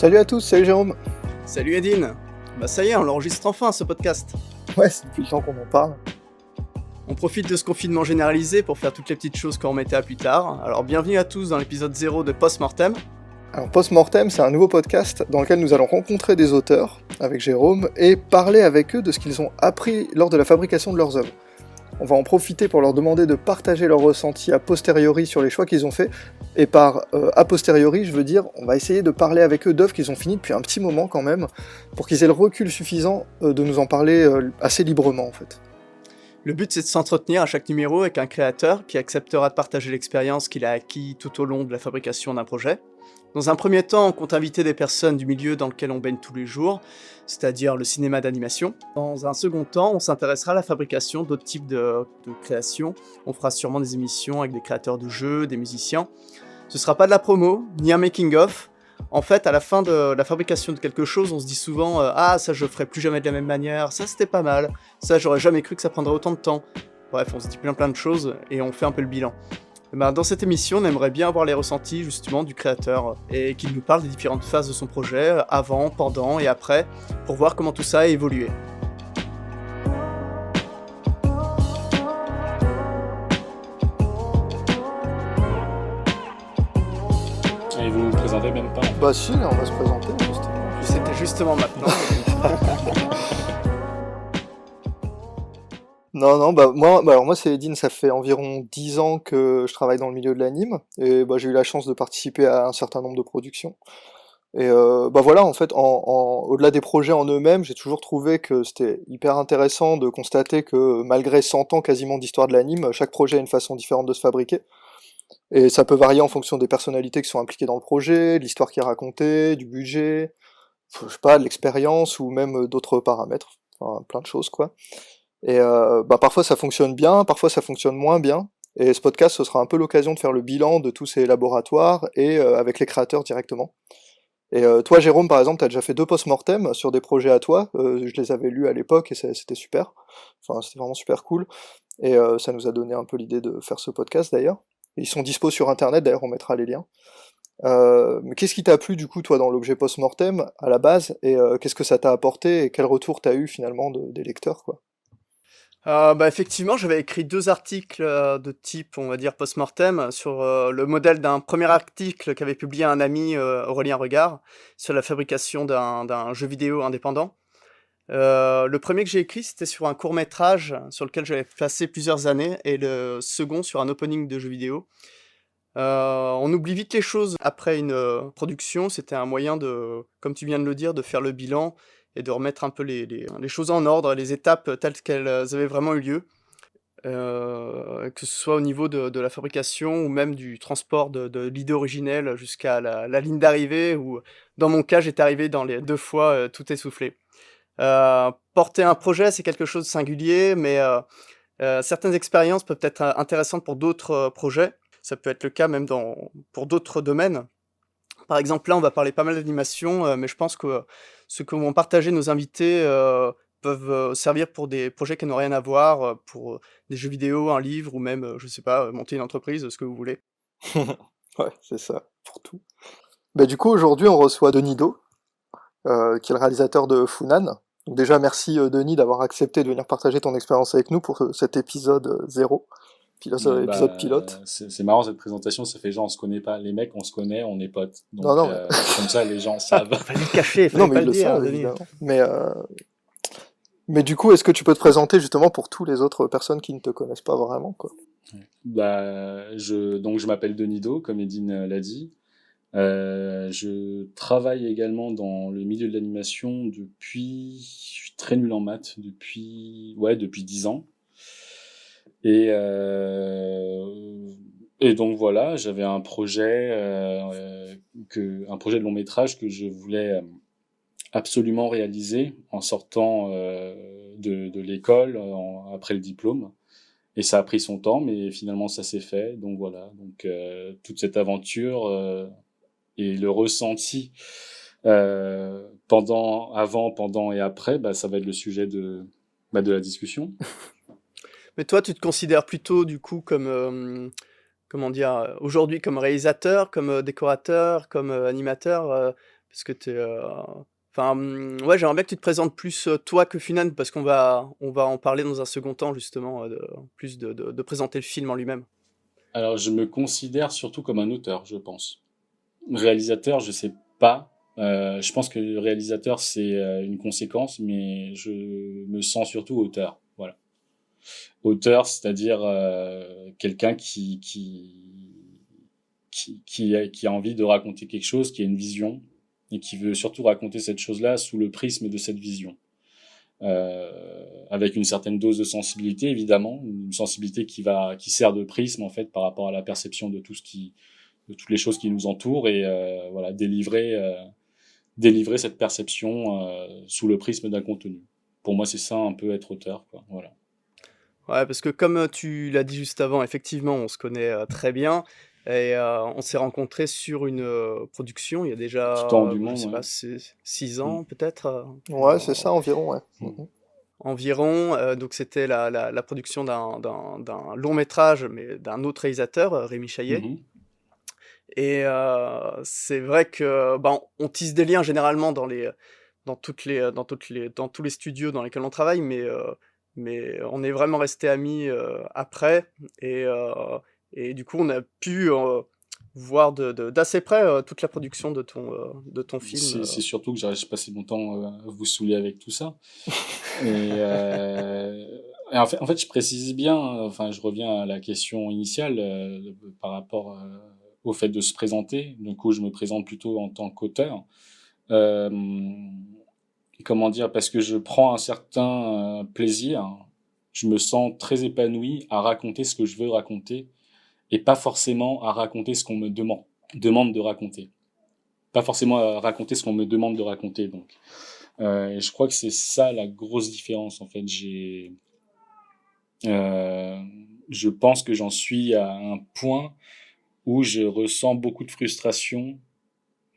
Salut à tous, salut Jérôme. Salut Edine. Bah ça y est, on l'enregistre enfin ce podcast. Ouais, c'est depuis le temps qu'on en parle. On profite de ce confinement généralisé pour faire toutes les petites choses qu'on remettait à plus tard. Alors bienvenue à tous dans l'épisode 0 de Post-Mortem. Alors Post-Mortem, c'est un nouveau podcast dans lequel nous allons rencontrer des auteurs avec Jérôme et parler avec eux de ce qu'ils ont appris lors de la fabrication de leurs œuvres. On va en profiter pour leur demander de partager leurs ressentis a posteriori sur les choix qu'ils ont faits. Et par a posteriori, je veux dire, on va essayer de parler avec eux d'œuvres qu'ils ont finies depuis un petit moment quand même, pour qu'ils aient le recul suffisant de nous en parler assez librement en fait. Le but c'est de s'entretenir à chaque numéro avec un créateur qui acceptera de partager l'expérience qu'il a acquis tout au long de la fabrication d'un projet. Dans un premier temps, on compte inviter des personnes du milieu dans lequel on baigne tous les jours, c'est-à-dire le cinéma d'animation. Dans un second temps, on s'intéressera à la fabrication d'autres types de créations. On fera sûrement des émissions avec des créateurs de jeux, des musiciens. Ce sera pas de la promo, ni un making-of. En fait, à la fin de la fabrication de quelque chose, on se dit souvent « Ah, ça je ferai plus jamais de la même manière, ça c'était pas mal, ça j'aurais jamais cru que ça prendrait autant de temps. » Bref, on se dit plein de choses et on fait un peu le bilan. Dans cette émission, on aimerait bien avoir les ressentis justement du créateur et qu'il nous parle des différentes phases de son projet, avant, pendant et après, pour voir comment tout ça a évolué. Et vous vous présentez même pas? Bah si, là, on va se présenter justement. C'était justement maintenant. Non, moi c'est Edine, ça fait environ 10 ans que je travaille dans le milieu de l'anime, et j'ai eu la chance de participer à un certain nombre de productions. Et voilà, en fait, au-delà des projets en eux-mêmes, j'ai toujours trouvé que c'était hyper intéressant de constater que malgré 100 ans quasiment d'histoire de l'anime, chaque projet a une façon différente de se fabriquer. Et ça peut varier en fonction des personnalités qui sont impliquées dans le projet, de l'histoire qui est racontée, du budget, je sais pas, de l'expérience, ou même d'autres paramètres, enfin plein de choses quoi. Et parfois ça fonctionne bien, parfois ça fonctionne moins bien. Et ce podcast, ce sera un peu l'occasion de faire le bilan de tous ces laboratoires et avec les créateurs directement. Et toi, Jérôme, par exemple, t'as déjà fait 2 post-mortem sur des projets à toi. Je les avais lus à l'époque et c'était super. Enfin, c'était vraiment super cool. Et ça nous a donné un peu l'idée de faire ce podcast d'ailleurs. Et ils sont dispo sur internet, d'ailleurs on mettra les liens. Mais qu'est-ce qui t'a plu du coup toi dans l'objet post-mortem à la base et qu'est-ce que ça t'a apporté et quel retour t'as eu finalement des lecteurs quoi? Effectivement, j'avais écrit 2 articles de type, on va dire, post-mortem, sur le modèle d'un premier article qu'avait publié un ami, Aurélien Regard, sur la fabrication d'un jeu vidéo indépendant. Le premier que j'ai écrit, c'était sur un court-métrage sur lequel j'avais passé plusieurs années, et le second sur un opening de jeu vidéo. On oublie vite les choses après une production, c'était un moyen de, comme tu viens de le dire, de faire le bilan et de remettre un peu les choses en ordre, les étapes telles qu'elles avaient vraiment eu lieu, que ce soit au niveau de la fabrication ou même du transport de l'idée originelle jusqu'à la ligne d'arrivée, où dans mon cas j'étais arrivé dans les 2 fois tout essoufflé. Porter un projet, c'est quelque chose de singulier, mais certaines expériences peuvent être intéressantes pour d'autres projets. Ça peut être le cas même pour d'autres domaines. Par exemple, là, on va parler pas mal d'animation, mais je pense que ce que vont partager nos invités peuvent servir pour des projets qui n'ont rien à voir, pour des jeux vidéo, un livre ou même, je sais pas, monter une entreprise, ce que vous voulez. Ouais, c'est ça, pour tout. Du coup aujourd'hui on reçoit Denis Do, qui est le réalisateur de Funan. Donc déjà merci Denis d'avoir accepté de venir partager ton expérience avec nous pour cet épisode 0, épisode pilote. C'est marrant cette présentation, ça fait genre on se connaît pas. Les mecs, on se connaît, on est potes. Donc Non, comme ça les gens savent. Fallait le cacher, non fallait mais pas ils le le dire, savent Denis. évidemment. Mais du coup, est-ce que tu peux te présenter justement pour toutes les autres personnes qui ne te connaissent pas vraiment quoi? Je m'appelle Denis Do, comme Edine l'a dit. Je travaille également dans le milieu de l'animation depuis... Je suis très nul en maths depuis 10 ans. Et donc voilà, j'avais un projet, un projet de long métrage que je voulais absolument réaliser en sortant de l'école après le diplôme. Et ça a pris son temps, mais finalement ça s'est fait. Donc voilà, toute cette aventure et le ressenti avant, pendant et après, ça va être le sujet de la discussion. Mais toi, tu te considères plutôt du coup comme, comment dire, aujourd'hui comme réalisateur, comme décorateur, comme animateur, Parce que t'es, enfin, ouais, j'aimerais bien que tu te présentes plus, toi que Funan, parce qu'on va en parler dans un second temps justement, plus de présenter le film en lui-même. Alors, je me considère surtout comme un auteur, je pense. Réalisateur, je sais pas. Je pense que le réalisateur, c'est une conséquence, mais je me sens surtout auteur. Voilà. Auteur, c'est-à-dire quelqu'un qui a envie de raconter quelque chose, qui a une vision, et qui veut surtout raconter cette chose-là sous le prisme de cette vision. Avec une certaine dose de sensibilité, évidemment, une sensibilité qui sert de prisme, en fait, par rapport à la perception de de toutes les choses qui nous entourent, et voilà, délivrer cette perception sous le prisme d'un contenu. Pour moi, c'est ça un peu être auteur, quoi. Voilà. Ouais, parce que comme, tu l'as dit juste avant, effectivement, on se connaît, très bien et on s'est rencontrés sur une, production il y a Du temps, déjà, du je monde, sais ouais. pas, 6 Mm. ans peut-être, Ouais, c'est ça environ, ouais. Mm. environ, donc c'était la production d'un long métrage, mais d'un autre réalisateur, Rémi Chaillet. Mhm. Et c'est vrai que, ben, on tisse des liens généralement dans tous les studios dans lesquels on travaille, mais on est vraiment restés amis, après et du coup, on a pu, voir d'assez près, toute la production de ton film, C'est surtout que j'ai passé mon temps à vous saouler avec tout ça. Et en fait, je précise bien, enfin, je reviens à la question initiale par rapport au fait de se présenter. Du coup, je me présente plutôt en tant qu'auteur. Euh, Comment dire? Parce que je prends un certain plaisir. Je me sens très épanoui à raconter ce que je veux raconter et pas forcément à raconter ce qu'on me demande de raconter. Pas forcément à raconter ce qu'on me demande de raconter, donc. Et je crois que c'est ça la grosse différence, en fait. Euh, je pense que j'en suis à un point où je ressens beaucoup de frustration,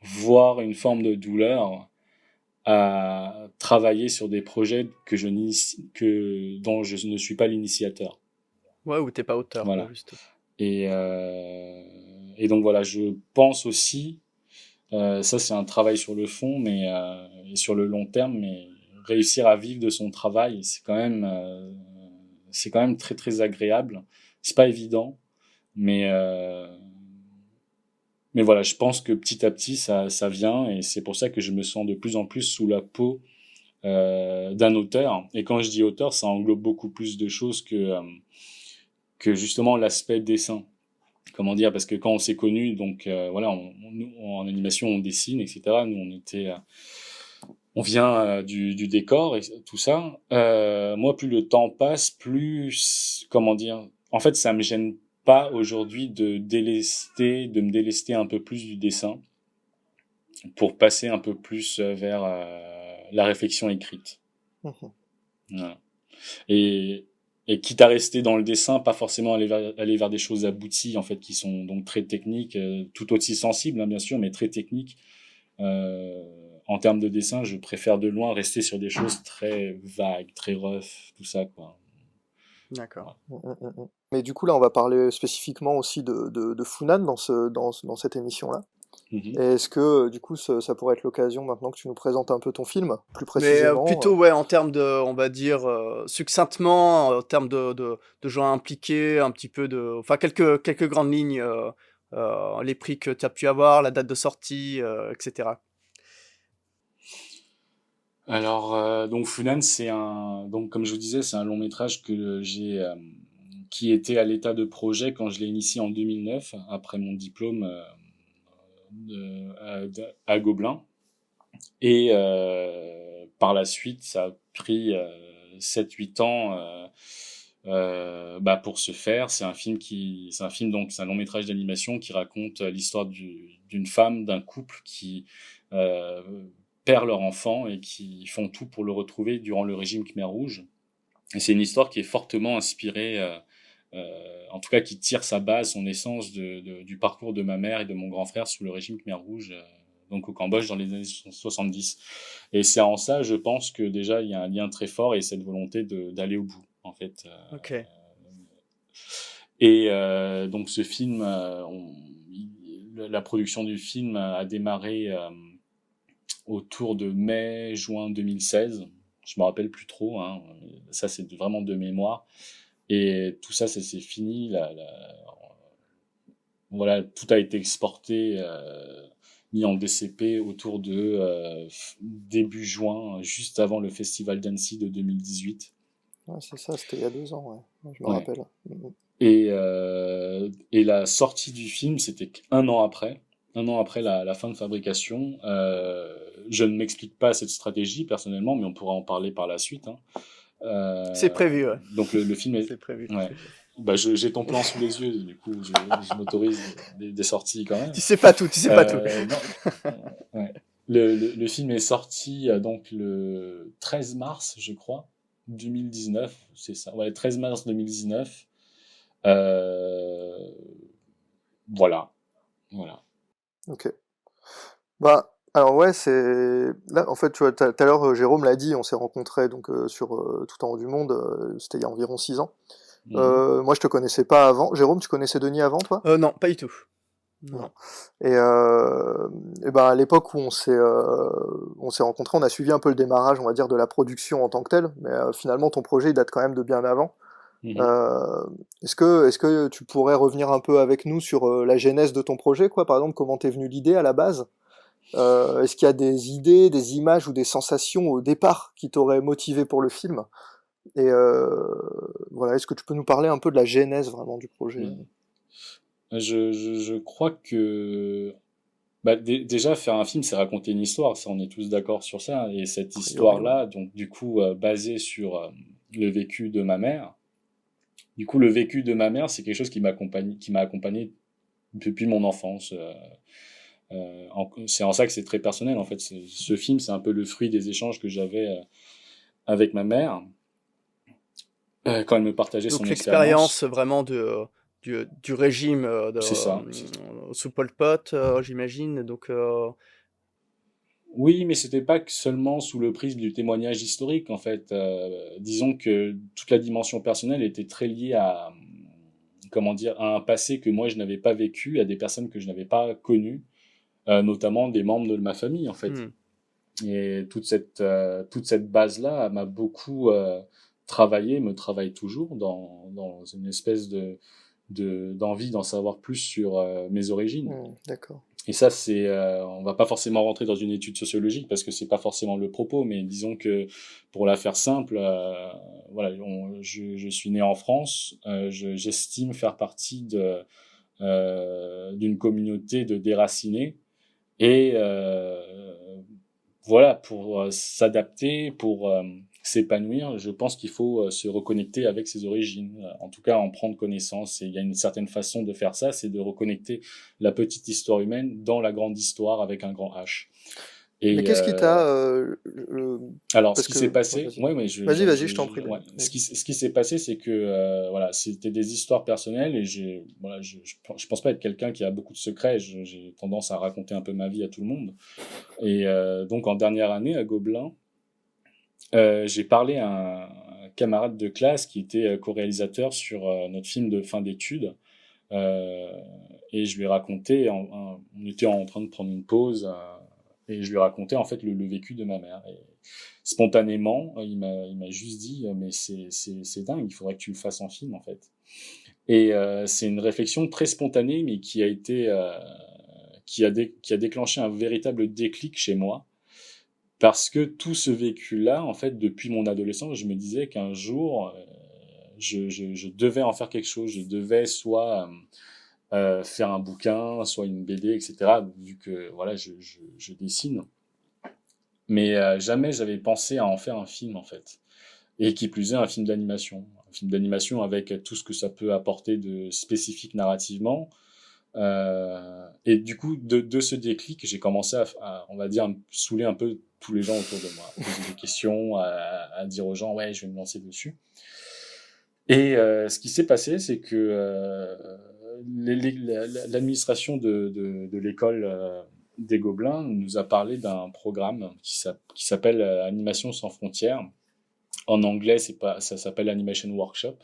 voire une forme de douleur à travailler sur des projets dont je ne suis pas l'initiateur. ouais, où tu pas auteur, quoi, Voilà. juste. Et, euh, et donc voilà, je pense aussi, ça c'est un travail sur le fond, et sur le long terme, mais réussir à vivre de son travail, c'est quand même très très agréable. C'est pas évident, mais euh, mais voilà, je pense que petit à petit ça vient, et c'est pour ça que je me sens de plus en plus sous la peau d'un auteur. Et quand je dis auteur, ça englobe beaucoup plus de choses que justement l'aspect dessin. Comment dire? Parce que quand on s'est connus, donc voilà, nous, en animation, on dessine, etc. Nous, on vient du décor et tout ça. Moi, plus le temps passe, plus, comment dire? En fait, ça me gêne pas aujourd'hui de me délester un peu plus du dessin pour passer un peu plus vers la réflexion écrite. Mhm. Voilà. Et, et quitte à rester dans le dessin, pas forcément aller vers des choses abouties, en fait, qui sont donc très techniques, tout aussi sensibles, hein, bien sûr, mais très techniques. Euh, En termes de dessin, je préfère de loin rester sur des choses très vagues, très rough, tout ça, quoi. D'accord. Mais du coup, là, on va parler spécifiquement aussi de Funan dans cette émission-là. Et Mhm. est-ce que, du coup, ça pourrait être l'occasion maintenant que tu nous présentes un peu ton film, plus Mais précisément plutôt, ouais, en termes de, on va dire, succinctement, en termes de gens impliqués, un petit peu de, enfin, quelques grandes lignes, les prix que tu as pu avoir, la date de sortie, etc. Alors, donc Funan, donc comme je vous disais, c'est un long métrage qui était à l'état de projet quand je l'ai initié en 2009, après mon diplôme à Gobelin. Et par la suite, ça a pris 7-8 ans pour se faire. C'est un long métrage d'animation qui raconte l'histoire d'une femme, d'un couple qui euh, perd leur enfant et qui font tout pour le retrouver durant le régime Khmer Rouge. Et c'est une histoire qui est fortement inspirée, en tout cas qui tire sa base, son essence du parcours de ma mère et de mon grand frère sous le régime Khmer Rouge, donc au Cambodge dans les années 70. Et c'est en ça, je pense que déjà il y a un lien très fort et cette volonté d'aller au bout, en fait. Ok. Et donc ce film, la production du film a démarré autour de mai-juin 2016. Je me rappelle plus trop, hein. Ça c'est vraiment de mémoire. Et tout ça, ça s'est fini. Voilà, tout a été exporté, mis en DCP autour de début juin, juste avant le Festival d'Annecy de 2018. Ouais, c'est ça, c'était il y a 2 ans, ouais. Ouais, je me Ouais. rappelle. Mhm. Et la sortie du film, c'était un an après la fin de fabrication. Je ne m'explique pas cette stratégie personnellement, mais on pourra en parler par la suite, hein. C'est Euh, prévu, ouais. donc le film est... C'est prévu. Ouais. Bah, j'ai ton plan sous les yeux, du coup, je m'autorise des sorties quand même. Tu sais pas tout, tu sais pas tout. Non, ouais. Le film est sorti donc le 13 mars, je crois, 2019, c'est ça. Ouais, 13 mars 2019. Euh, voilà, voilà. Ok. Bah, alors ouais, c'est... Là, en fait, tu vois, tout à l'heure, Jérôme l'a dit, on s'est rencontrés donc, sur Tout en haut du monde, c'était il y a environ 6 ans. Mhm. Moi, je te connaissais pas avant. Jérôme, tu connaissais Denis avant, toi? Non, pas du tout. Non, Non. non. Et ben à l'époque où on s'est rencontrés, on a suivi un peu le démarrage, on va dire, de la production en tant que telle, mais finalement ton projet il date quand même de bien avant. Mhm. Euh, est-ce que tu pourrais revenir un peu avec nous sur la genèse de ton projet, quoi, par exemple, comment t'es venue l'idée à la base? Est-ce qu'il y a des idées, des images ou des sensations au départ qui t'auraient motivé pour le film? Et voilà, est-ce que tu peux nous parler un peu de la genèse vraiment du projet? Mhm. Je crois que bah, déjà faire un film, c'est raconter une histoire, ça on est tous d'accord sur ça. Et A cette priori, ouais. histoire-là, donc du coup basée sur le vécu de ma mère. Du coup, le vécu de ma mère, c'est quelque chose qui m'a accompagné depuis mon enfance. C'est en ça que c'est très personnel en fait. Ce film, c'est un peu le fruit des échanges que j'avais avec ma mère quand elle me partageait son Donc l'expérience expérience. vraiment du régime C'est ça. sous Pol Pot, j'imagine. Donc Oui, mais c'était pas que seulement sous le prisme du témoignage historique en fait. Disons que toute la dimension personnelle était très liée à comment dire à un passé que moi je n'avais pas vécu, à des personnes que je n'avais pas connues, notamment des membres de ma famille en fait. hmm. Et toute cette base-là m'a beaucoup travaillé, me travaille toujours dans une espèce d'envie d'en savoir plus sur mes origines. D'accord. Et ça, on va pas forcément rentrer dans une étude sociologique parce que c'est pas forcément le propos, mais disons que pour la faire simple, voilà, je suis né en France, j'estime faire partie d'une communauté de déracinés et voilà, pour s'adapter, pour s'épanouir, je pense qu'il faut se reconnecter avec ses origines, en tout cas en prendre connaissance. Et il y a une certaine façon de faire ça, c'est de reconnecter la petite histoire humaine dans la grande histoire avec un grand H. Mais Et qu'est-ce qui t'a... alors, ce parce qui que... s'est Ouais, passé, vas-y. ouais, mais Vas-y, je t'en prie, ouais, Denis. Vas-y. ce qui s'est passé, c'est que voilà, c'était des histoires personnelles et voilà, je pense pas être quelqu'un qui a beaucoup de secrets. J'ai tendance à raconter un peu ma vie à tout le monde. Et donc en dernière année à Gobelin, j'ai parlé à un camarade de classe qui était co-réalisateur sur notre film de fin d'études. Euh, et je lui ai raconté, on était en train de prendre une pause, et je lui ai raconté en fait le vécu de ma mère. Et spontanément, il m'a juste dit, mais c'est dingue, il faudrait que tu le fasses en film en fait. Et c'est une réflexion très spontanée, mais qui a été, qui a déclenché un véritable déclic chez moi. Parce que tout ce vécu-là, en fait, depuis mon adolescence, je me disais qu'un jour, je devais en faire quelque chose. Je devais soit faire un bouquin, soit une BD, etc. Vu que voilà, je dessine. Mais jamais j'avais pensé à en faire un film, en fait. Et qui plus est, un film d'animation. Un film d'animation avec tout ce que ça peut apporter de spécifique narrativement. Et du coup, de ce déclic, j'ai commencé on va dire, saouler un peu tous les gens autour de moi, à poser des questions, à dire aux gens, ouais, je vais me lancer dessus. Et ce qui s'est passé, c'est que l'administration de l'école des Gobelins nous a parlé d'un programme qui s'appelle Animation sans frontières. En anglais, ça s'appelle Animation Workshop,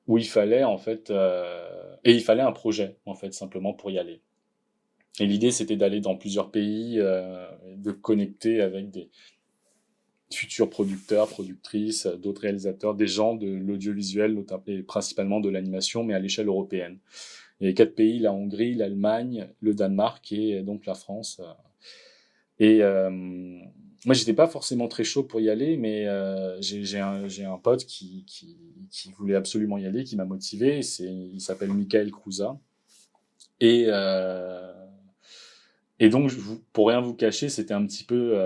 où il fallait en fait, et il fallait un projet en fait simplement pour y aller. Et l'idée, c'était d'aller dans plusieurs pays, de connecter avec des futurs producteurs, productrices, d'autres réalisateurs, des gens de l'audiovisuel, et principalement de l'animation, mais à l'échelle européenne. Il y a 4 pays, la Hongrie, l'Allemagne, le Danemark et donc la France. Et moi, j'étais pas forcément très chaud pour y aller, mais j'ai un pote qui voulait absolument y aller, qui m'a motivé. Il s'appelle Michael Cruza. Et, euh, et donc, pour rien vous cacher, c'était un petit peu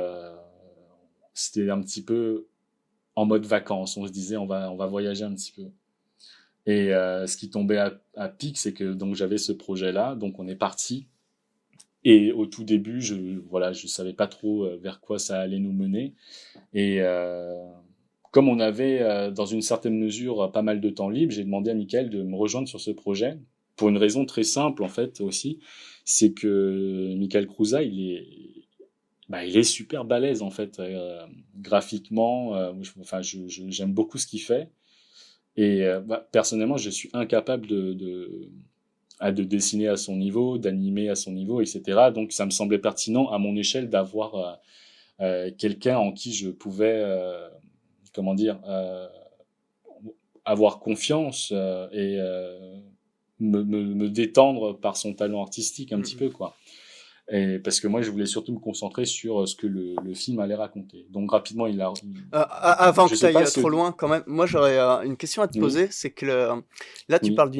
en mode vacances. On se disait, on va voyager un petit peu. Et ce qui tombait à pic, c'est que donc j'avais ce projet-là, donc on est parti. Et au tout début, je savais pas trop vers quoi ça allait nous mener. Et comme on avait, dans une certaine mesure, pas mal de temps libre, j'ai demandé à Mickaël de me rejoindre sur ce projet pour une raison très simple en fait aussi, c'est que Michael Cruza, il est super balèze en fait, graphiquement. J'aime beaucoup ce qu'il fait. Et personnellement, je suis incapable de dessiner à son niveau, d'animer à son niveau, etc. Donc ça me semblait pertinent à mon échelle d'avoir quelqu'un en qui je pouvais, comment dire, avoir confiance et me détendre par son talent artistique un petit peu, quoi. Et parce que moi, je voulais surtout me concentrer sur ce que le film allait raconter. Donc rapidement, Avant je que tu sais pas ailles ce... trop loin, quand même, moi j'aurais une question à te Oui, poser. C'est que là, tu oui, parles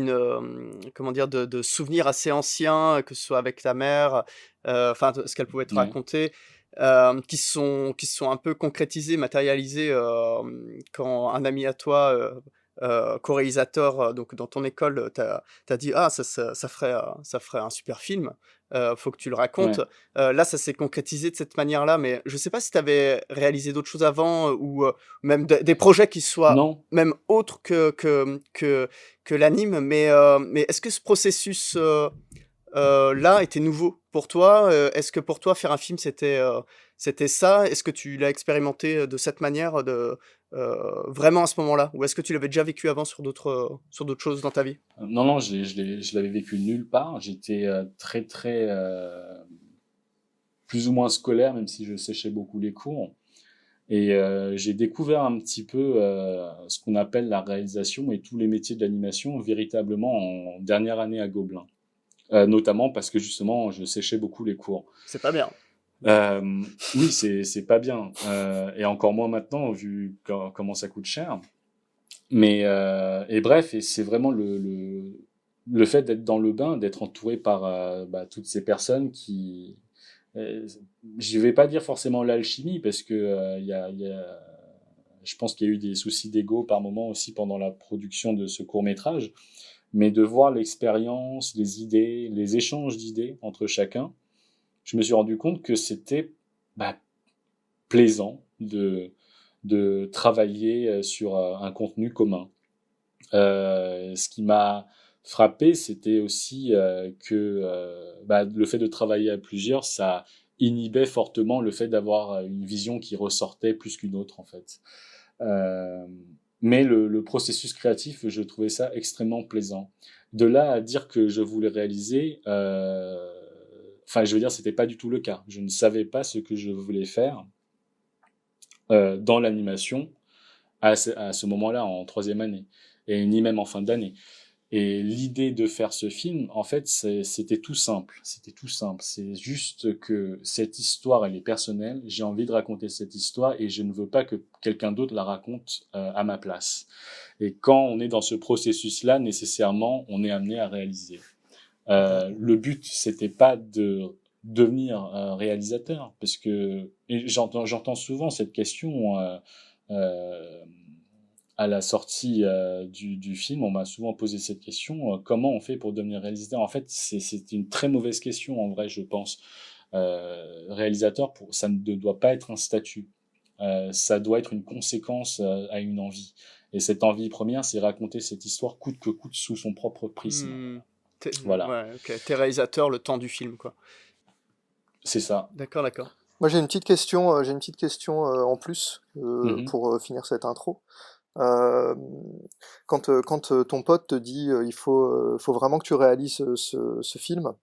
comment dire, de souvenirs assez anciens, que ce soit avec ta mère, enfin, ce qu'elle pouvait te ouais, raconter, qui se sont un peu concrétisés, matérialisés quand un ami à toi, co-réalisateur, donc dans ton école, t'as dit, ah, ça ferait un super film. Faut que tu le racontes. ouais. Là, ça s'est concrétisé de cette manière-là, mais je sais pas si tu avais réalisé d'autres choses avant ou même des projets qui soient Non, même autres que l'anime, mais est-ce que ce processus là était nouveau pour toi? Est-ce que pour toi, faire un film, c'était ça? Est-ce que tu l'as expérimenté de cette manière, vraiment à ce moment-là? Ou est-ce que tu l'avais déjà vécu avant sur d'autres choses dans ta vie? non, non, je l'avais vécu nulle part. J'étais très, très, plus ou moins scolaire, même si je séchais beaucoup les cours. Et j'ai découvert un petit peu ce qu'on appelle la réalisation et tous les métiers de l'animation véritablement en dernière année à Gobelin. Notamment parce que justement, je séchais beaucoup les cours. C'est pas bien. Oui, c'est pas bien. Et encore moins maintenant, vu comment ça coûte cher. Mais et bref, et c'est vraiment le fait d'être dans le bain, d'être entouré par toutes ces personnes qui, je vais pas dire forcément l'alchimie parce que je pense qu'il y a eu des soucis d'ego par moment aussi pendant la production de ce court métrage, mais de voir l'expérience, les idées, les échanges d'idées entre chacun, je me suis rendu compte que c'était bah, plaisant de travailler sur un contenu commun. Ce qui m'a frappé, c'était aussi le fait de travailler à plusieurs, ça inhibait fortement le fait d'avoir une vision qui ressortait plus qu'une autre, en fait. Euh, mais le processus créatif, je trouvais ça extrêmement plaisant. De là à dire que je voulais réaliser, je veux dire, c'était pas du tout le cas. Je ne savais pas ce que je voulais faire dans l'animation à ce moment-là, en troisième année, et ni même en fin d'année. Et l'idée de faire ce film, en fait, c'était tout simple. C'était tout simple. C'est juste que cette histoire, elle est personnelle. J'ai envie de raconter cette histoire et je ne veux pas que quelqu'un d'autre la raconte à ma place. Et quand on est dans ce processus-là, nécessairement, on est amené à réaliser. Le but, c'était pas de devenir réalisateur, parce que et j'entends souvent cette question. Euh, à la sortie du film, on m'a souvent posé cette question, comment on fait pour devenir réalisateur? En fait, c'est une très mauvaise question, en vrai, je pense. Réalisateur, ça ne doit pas être un statut. Ça doit être une conséquence à une envie. Et cette envie première, c'est raconter cette histoire coûte que coûte sous son propre prisme. Hmm. Voilà, Ouais, ok. T'es réalisateur le temps du film, quoi. c'est ça. D'accord, d'accord. Moi j'ai une petite question en plus Mhm. pour finir cette intro. Euh, quand ton pote te dit faut vraiment que tu réalises ce film,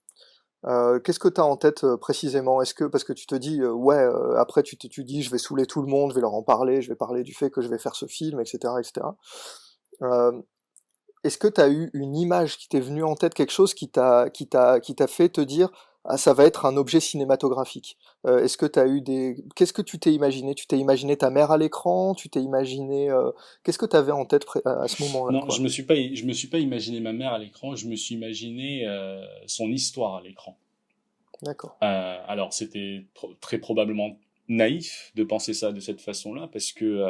Qu'est-ce que tu as en tête précisément? Est-ce que parce que tu te dis ouais après tu dis je vais saouler tout le monde, je vais leur en parler, je vais parler du fait que je vais faire ce film, etc., etc. Euh, Est-ce que tu as eu une image qui t'est venue en tête, quelque chose qui t'a fait te dire ah ça va être un objet cinématographique? Est-ce que tu as eu des qu'est-ce que tu t'es imaginé? Tu t'es imaginé ta mère à l'écran? Tu t'es imaginé qu'est-ce que tu avais en tête à ce moment-là Non, quoi? je me suis pas imaginé ma mère à l'écran, je me suis imaginé son histoire à l'écran. D'accord. Alors, c'était très probablement naïf de penser ça de cette façon-là, parce que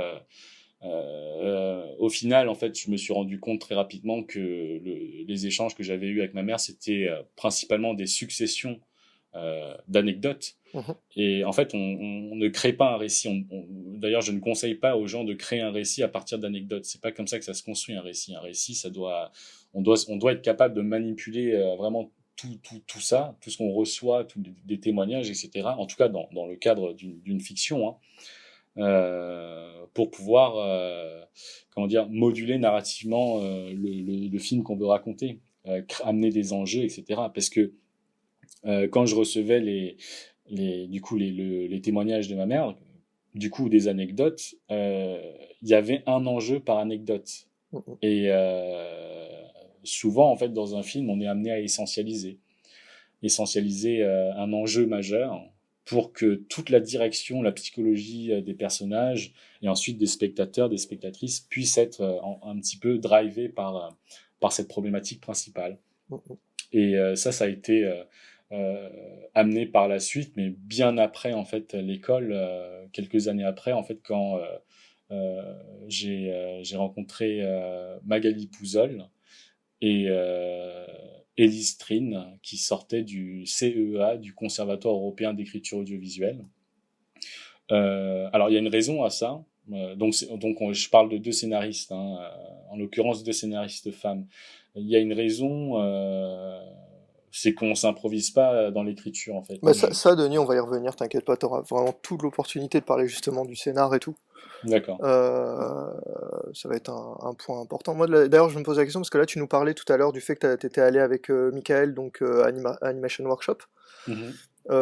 au final, en fait, je me suis rendu compte très rapidement que les échanges que j'avais eus avec ma mère, c'était principalement des successions d'anecdotes. Mhm. Et en fait, on ne crée pas un récit. D'ailleurs, je ne conseille pas aux gens de créer un récit à partir d'anecdotes. C'est pas comme ça que ça se construit un récit. Un récit, on doit être capable de manipuler vraiment tout ça, tout ce qu'on reçoit, tous des témoignages, etc. En tout cas, dans le cadre d'une fiction, hein, pour pouvoir, comment dire, moduler narrativement le film qu'on veut raconter, amener des enjeux, etc. Parce que quand je recevais du coup, les témoignages de ma mère, du coup, des anecdotes, il y avait un enjeu par anecdote. Mhm. Et souvent, en fait, dans un film, on est amené à essentialiser un enjeu majeur pour que toute la direction, la psychologie des personnages et ensuite des spectateurs, des spectatrices puissent être un petit peu drivés par cette problématique principale. Mhm. Et ça a été amené par la suite, mais bien après en fait l'école, quelques années après en fait quand j'ai rencontré Magali Pouzol et Élise Trine qui sortait du CEA, du Conservatoire européen d'écriture audiovisuelle. Alors il y a une raison à ça. Je parle de deux scénaristes, hein, en l'occurrence deux scénaristes femmes. Il y a une raison, c'est qu'on s'improvise pas dans l'écriture en fait. Bah Denis, on va y revenir, t'inquiète pas, t'auras vraiment toute l'opportunité de parler justement du scénar et tout. D'accord. Euh, Ça va être un point important. Moi, d'ailleurs, je me pose la question parce que là, tu nous parlais tout à l'heure du fait que t'étais allé avec Michael, donc Animation Workshop. Mhm.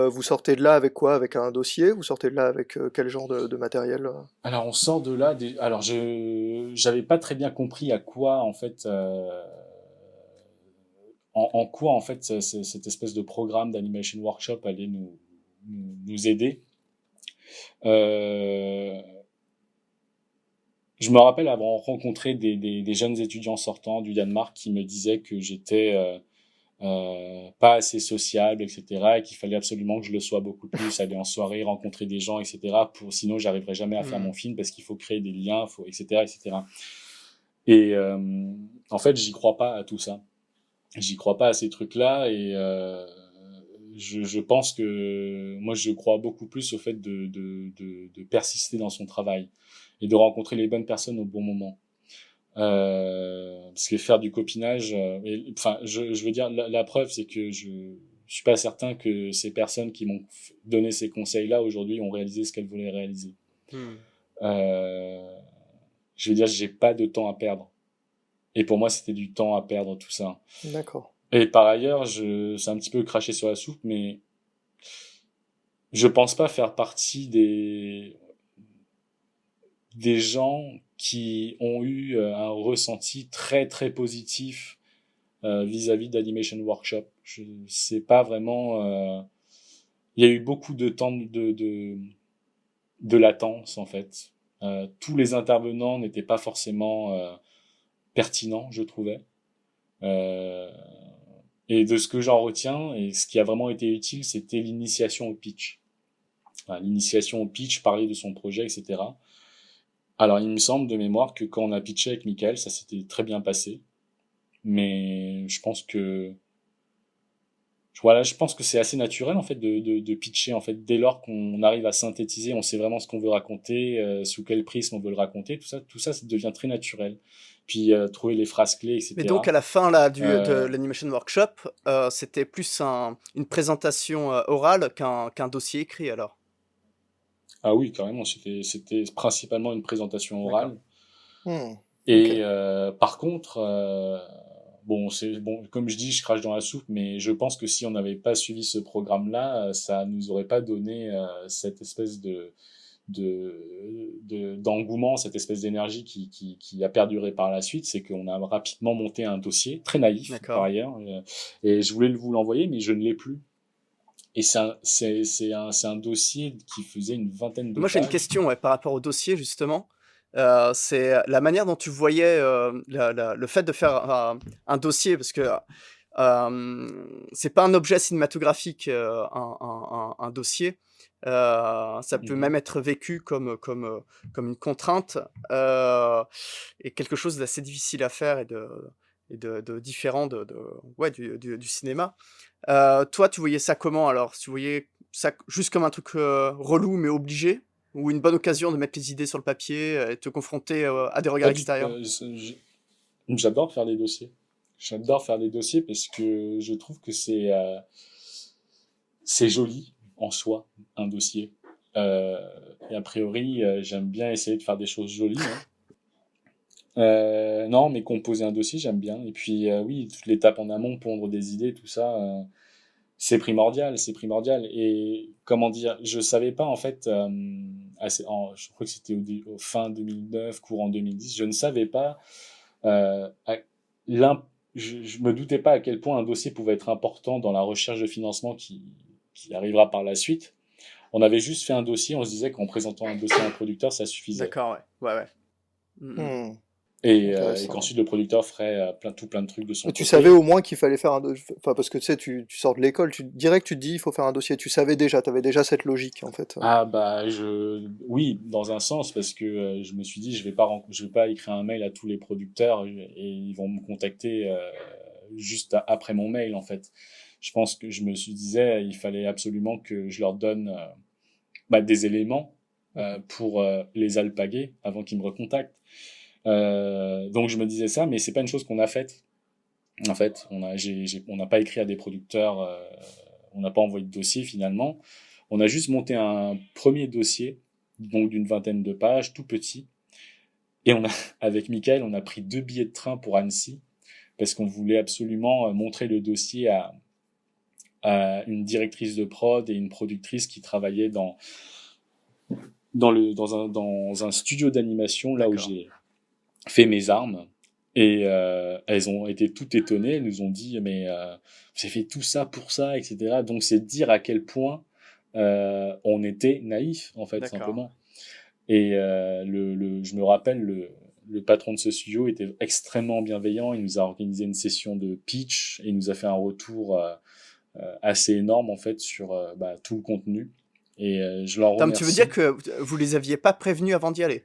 Vous sortez de là avec quoi? Avec un dossier? Vous sortez de là avec quel genre de matériel? Alors on sort de là. Alors je j'avais pas très bien compris à quoi en fait, en quoi en fait cette espèce de programme d'animation workshop allait nous aider. Euh, je me rappelle avoir rencontré des jeunes étudiants sortants du Danemark qui me disaient que j'étais pas assez sociable, etc., et qu'il fallait absolument que je le sois beaucoup plus, aller en soirée, rencontrer des gens, etc., sinon j'arriverai jamais à faire Hmm. mon film parce qu'il faut créer des liens, etc., etc. Et en fait, j'y crois pas à tout ça. J'y crois pas à ces trucs-là et je pense que moi je crois beaucoup plus au fait de persister dans son travail et de rencontrer les bonnes personnes au bon moment. Parce que faire du copinage, enfin, je veux dire, la preuve, c'est que je suis pas certain que ces personnes qui m'ont donné ces conseils-là aujourd'hui ont réalisé ce qu'elles voulaient réaliser. Hmm. Euh, je veux dire, j'ai pas de temps à perdre. Et pour moi, c'était du temps à perdre tout ça. D'accord. Et par ailleurs, c'est un petit peu craché sur la soupe, mais je pense pas faire partie des gens qui ont eu un ressenti très très positif vis-à-vis d'Animation Workshop. Je sais pas vraiment. Il y a eu beaucoup de temps de latence en fait. Tous les intervenants n'étaient pas forcément pertinents, je trouvais. Euh, et de ce que j'en retiens, et ce qui a vraiment été utile, c'était l'initiation au pitch. Enfin, l'initiation au pitch, parler de son projet, etc. Alors, il me semble de mémoire que quand on a pitché avec Michael, ça s'était très bien passé. Mais je pense que voilà, je pense que c'est assez naturel en fait de pitcher en fait dès lors qu'on arrive à synthétiser, on sait vraiment ce qu'on veut raconter, sous quel prisme on veut le raconter, tout ça, ça devient très naturel. Puis trouver les phrases clés, Mais donc à etc. la fin là, de Euh, l'Animation Workshop, c'était plus une présentation orale qu'un dossier écrit alors. ah oui, carrément, c'était principalement une présentation D'accord. orale. Hmm. Ok. Et par contre, bon, comme je dis, je crache dans la soupe, mais je pense que si on n'avait pas suivi ce programme-là, ça nous aurait pas donné cette espèce d'engouement, cette espèce d'énergie qui a perduré par la suite. C'est qu'on a rapidement monté un dossier très naïf par D'accord. ailleurs, et je voulais vous l'envoyer, mais je ne l'ai plus. Et c'est un dossier qui faisait une vingtaine de Moi, j'ai une pages. question par rapport au dossier, justement. C'est la manière dont tu voyais le fait de faire un dossier, parce que c'est pas un objet cinématographique, un dossier. Ça peut même être vécu comme une contrainte et quelque chose d'assez difficile à faire et de différent ouais, du cinéma. Toi, tu voyais ça comment alors? Tu voyais ça juste comme un truc relou mais obligé? Ou une bonne occasion de mettre les idées sur le papier et te confronter à des regards Pas du, extérieurs? J'adore faire des dossiers. J'adore faire des dossiers parce que je trouve que c'est joli en soi, un dossier. Euh, et a priori, j'aime bien essayer de faire des choses jolies, hein. Non, mais composer un dossier, j'aime bien. Et puis, oui, toute l'étape en amont, pondre des idées, tout ça, c'est primordial, c'est primordial. Et comment dire, je savais pas en fait, je crois que c'était au fin 2009, courant 2010, je ne savais pas, euh, à- je me doutais pas à quel point un dossier pouvait être important dans la recherche de financement qui arrivera par la suite. On avait juste fait un dossier, on se disait qu'en présentant un dossier à un producteur, ça suffisait. D'accord, ouais. Ouais, ouais. Hmm, Et intéressant. qu'ensuite le producteur ferait plein de trucs de son Mais tu savais côté. au moins qu'il fallait faire un dossier, enfin parce que tu sais, tu sors de l'école, direct tu te dis il faut faire un dossier, tu savais déjà, t'avais déjà cette logique en fait. Ah bah oui, dans un sens, parce que je me suis dit je vais pas écrire un mail à tous les producteurs et ils vont me contacter juste après mon mail en fait. Je pense que je me suis disais il fallait absolument que je leur donne des éléments pour les alpaguer avant qu'ils me recontactent. Donc je me disais ça, mais c'est pas une chose qu'on a faite. En fait, on n'a pas écrit à des producteurs, on n'a pas envoyé de dossier finalement. On a juste monté un premier dossier, donc d'une vingtaine de pages, tout petit. Et avec Michael, on a pris 2 billets de train pour Annecy parce qu'on voulait absolument montrer le dossier à une directrice de prod et une productrice qui travaillaient dans un studio d'animation là où D'accord. j'ai fait mes armes. Et elles ont été toutes étonnées, elles nous ont dit mais vous avez fait tout ça pour ça, etc. Donc c'est dire à quel point on était naïf en fait D'accord. simplement. Et je me rappelle le patron de ce studio était extrêmement bienveillant. Il nous a organisé une session de pitch et il nous a fait un retour assez énorme en fait sur tout le contenu. Et je leur Tom, tu veux dire remercie. que vous les aviez pas prévenus avant d'y aller?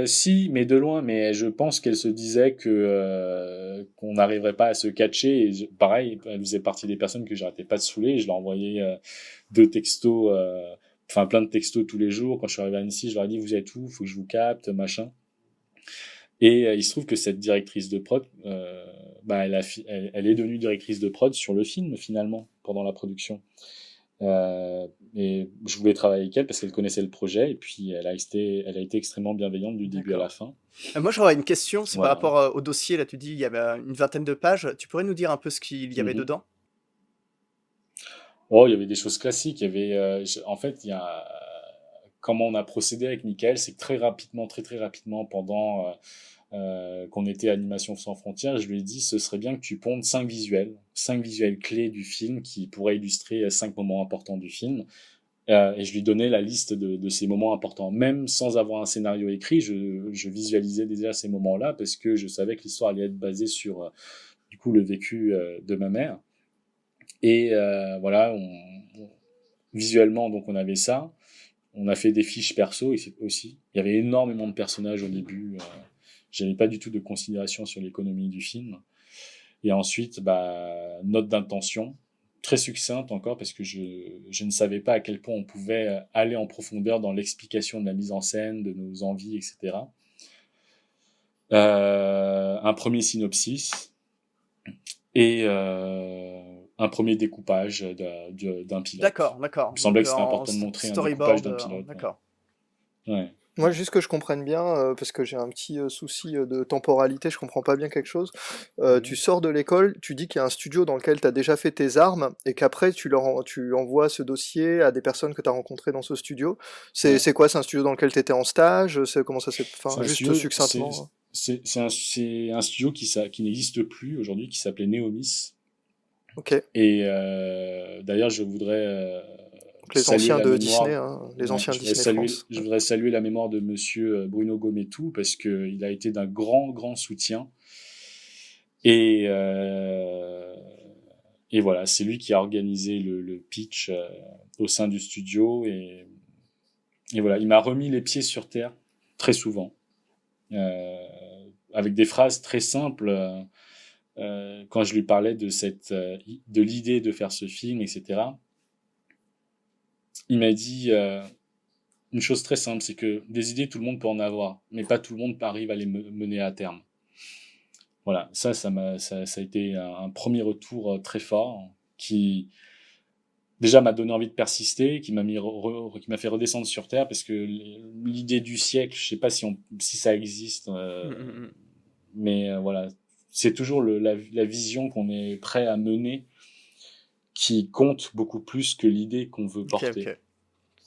Si, mais de loin. Mais je pense qu'elle se disait que qu'on n'arriverait pas à se catcher. Et pareil, elle faisait partie des personnes que j'arrêtais pas de saouler. Et je leur envoyais 2 textos, enfin plein de textos tous les jours. Quand je suis arrivé à Annecy, je leur ai dit vous êtes où? Faut que je vous capte, machin. Et il se trouve que cette directrice de prod, elle est devenue directrice de prod sur le film finalement pendant la production. Et je voulais travailler avec elle parce qu'elle connaissait le projet et puis elle a été extrêmement bienveillante du début à la D'accord. fin. Moi, j'aurais une question, c'est par Voilà. rapport au dossier. Là, tu dis il y avait une vingtaine de pages. Tu pourrais nous dire un peu ce qu'il y avait Mhm. dedans? Oh, il y avait des choses classiques. Il y avait, en fait, il y a comment on a procédé avec Michael, c'est que très rapidement, pendant qu'on était à Animation sans frontières, je lui ai dit ce serait bien que tu pondes 5 visuels clés du film qui pourraient illustrer 5 moments importants du film. Et je lui donnais la liste de ces moments importants. Même sans avoir un scénario écrit, je visualisais déjà ces moments-là parce que je savais que l'histoire allait être basée sur du coup le vécu de ma mère. Et voilà, visuellement donc on avait ça. On a fait des fiches perso aussi. Il y avait énormément de personnages au début. J'avais pas du tout de considération sur l'économie du film. Et ensuite, note d'intention, très succincte encore, parce que je ne savais pas à quel point on pouvait aller en profondeur dans l'explication de la mise en scène, de nos envies, etc. Un premier synopsis et un premier découpage d'un pilote. D'accord, d'accord. Il me semblait Donc que c'était important de montrer un découpage storyboard, d'un pilote. d'accord. Ouais. Moi, juste que je comprenne bien, parce que j'ai un petit souci de temporalité, je comprends pas bien quelque chose. Tu Mhm. sors de l'école, tu dis qu'il y a un studio dans lequel tu as déjà fait tes armes, et qu'après tu envoies ce dossier à des personnes que tu as rencontrées dans ce studio. C'est Ouais. c'est quoi? C'est un studio dans lequel tu étais en stage? Comment ça s'est... C'est Enfin, un juste studio, succinctement, hein. c'est un studio qui n'existe plus aujourd'hui, qui s'appelait Neomis. Ok. Et d'ailleurs, je voudrais Donc les saluer anciens la de Disney, mémoire. hein, les Ouais, anciens de Disney France. je voudrais saluer la mémoire de Monsieur Bruno Gometou parce que il a été d'un grand soutien. Et et voilà, c'est lui qui a organisé le pitch au sein du studio et voilà, il m'a remis les pieds sur terre très souvent, euh, avec des phrases très simples. Quand je lui parlais de l'idée de faire ce film, etc. Il m'a dit une chose très simple, c'est que des idées, tout le monde peut en avoir, mais pas tout le monde arrive à les mener à terme. Voilà, ça a été un premier retour très fort qui déjà m'a donné envie de persister, qui m'a fait redescendre sur terre parce que l'idée du siècle, je sais pas si ça existe, Mm, mm, mm. mais voilà, c'est toujours la vision qu'on est prêt à mener qui compte beaucoup plus que l'idée qu'on veut Ok, porter. ok,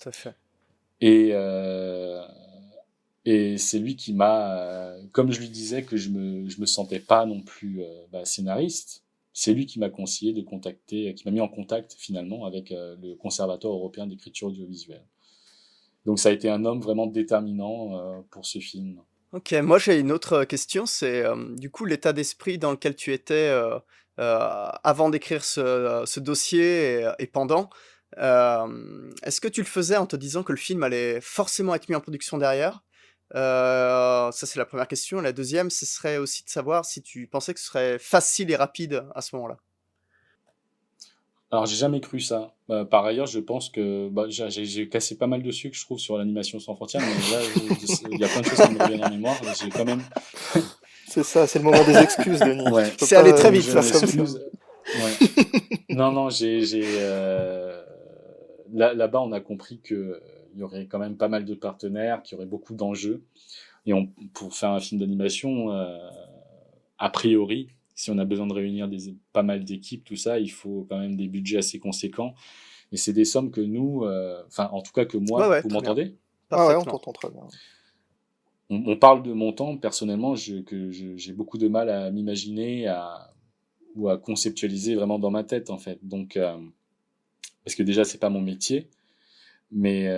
tout à fait. Et euh, et c'est lui qui comme je lui disais que je me sentais pas non plus scénariste, c'est lui qui m'a conseillé de contacter, qui m'a mis en contact finalement avec le Conservatoire européen d'écriture audiovisuelle. Donc ça a été un homme vraiment déterminant pour ce film. Ok, moi j'ai une autre question, c'est du coup l'état d'esprit dans lequel tu étais avant d'écrire ce dossier et pendant. Est-ce que tu le faisais en te disant que le film allait forcément être mis en production derrière? Ça c'est la première question. La deuxième, ce serait aussi de savoir si tu pensais que ce serait facile et rapide à ce moment-là. Alors j'ai jamais cru ça. Par ailleurs, je pense que j'ai cassé pas mal de sucre, je trouve, sur l'animation sans frontières, mais là, il y a plein de choses qui me reviennent en mémoire. J'ai quand même, C'est ça, c'est le moment des excuses, Denis. ouais, Tu peux C'est allé pas très donc vite je là. faire comme ça. m'excuse. Ouais. Non, non, là-bas, on a compris que il y aurait quand même pas mal de partenaires, qu'il y aurait beaucoup d'enjeux. Et pour faire un film d'animation, a priori, si on a besoin de réunir pas mal d'équipes, tout ça, il faut quand même des budgets assez conséquents. Et c'est des sommes que nous, enfin, en tout cas que Ouais, moi, ouais, vous très bien, m'entendez? Ah ouais, on parfaitement. t'entend très bien. On parle de montants, personnellement, j'ai beaucoup de mal à m'imaginer ou à conceptualiser vraiment dans ma tête, en fait. Donc, parce que déjà, c'est pas mon métier. Mais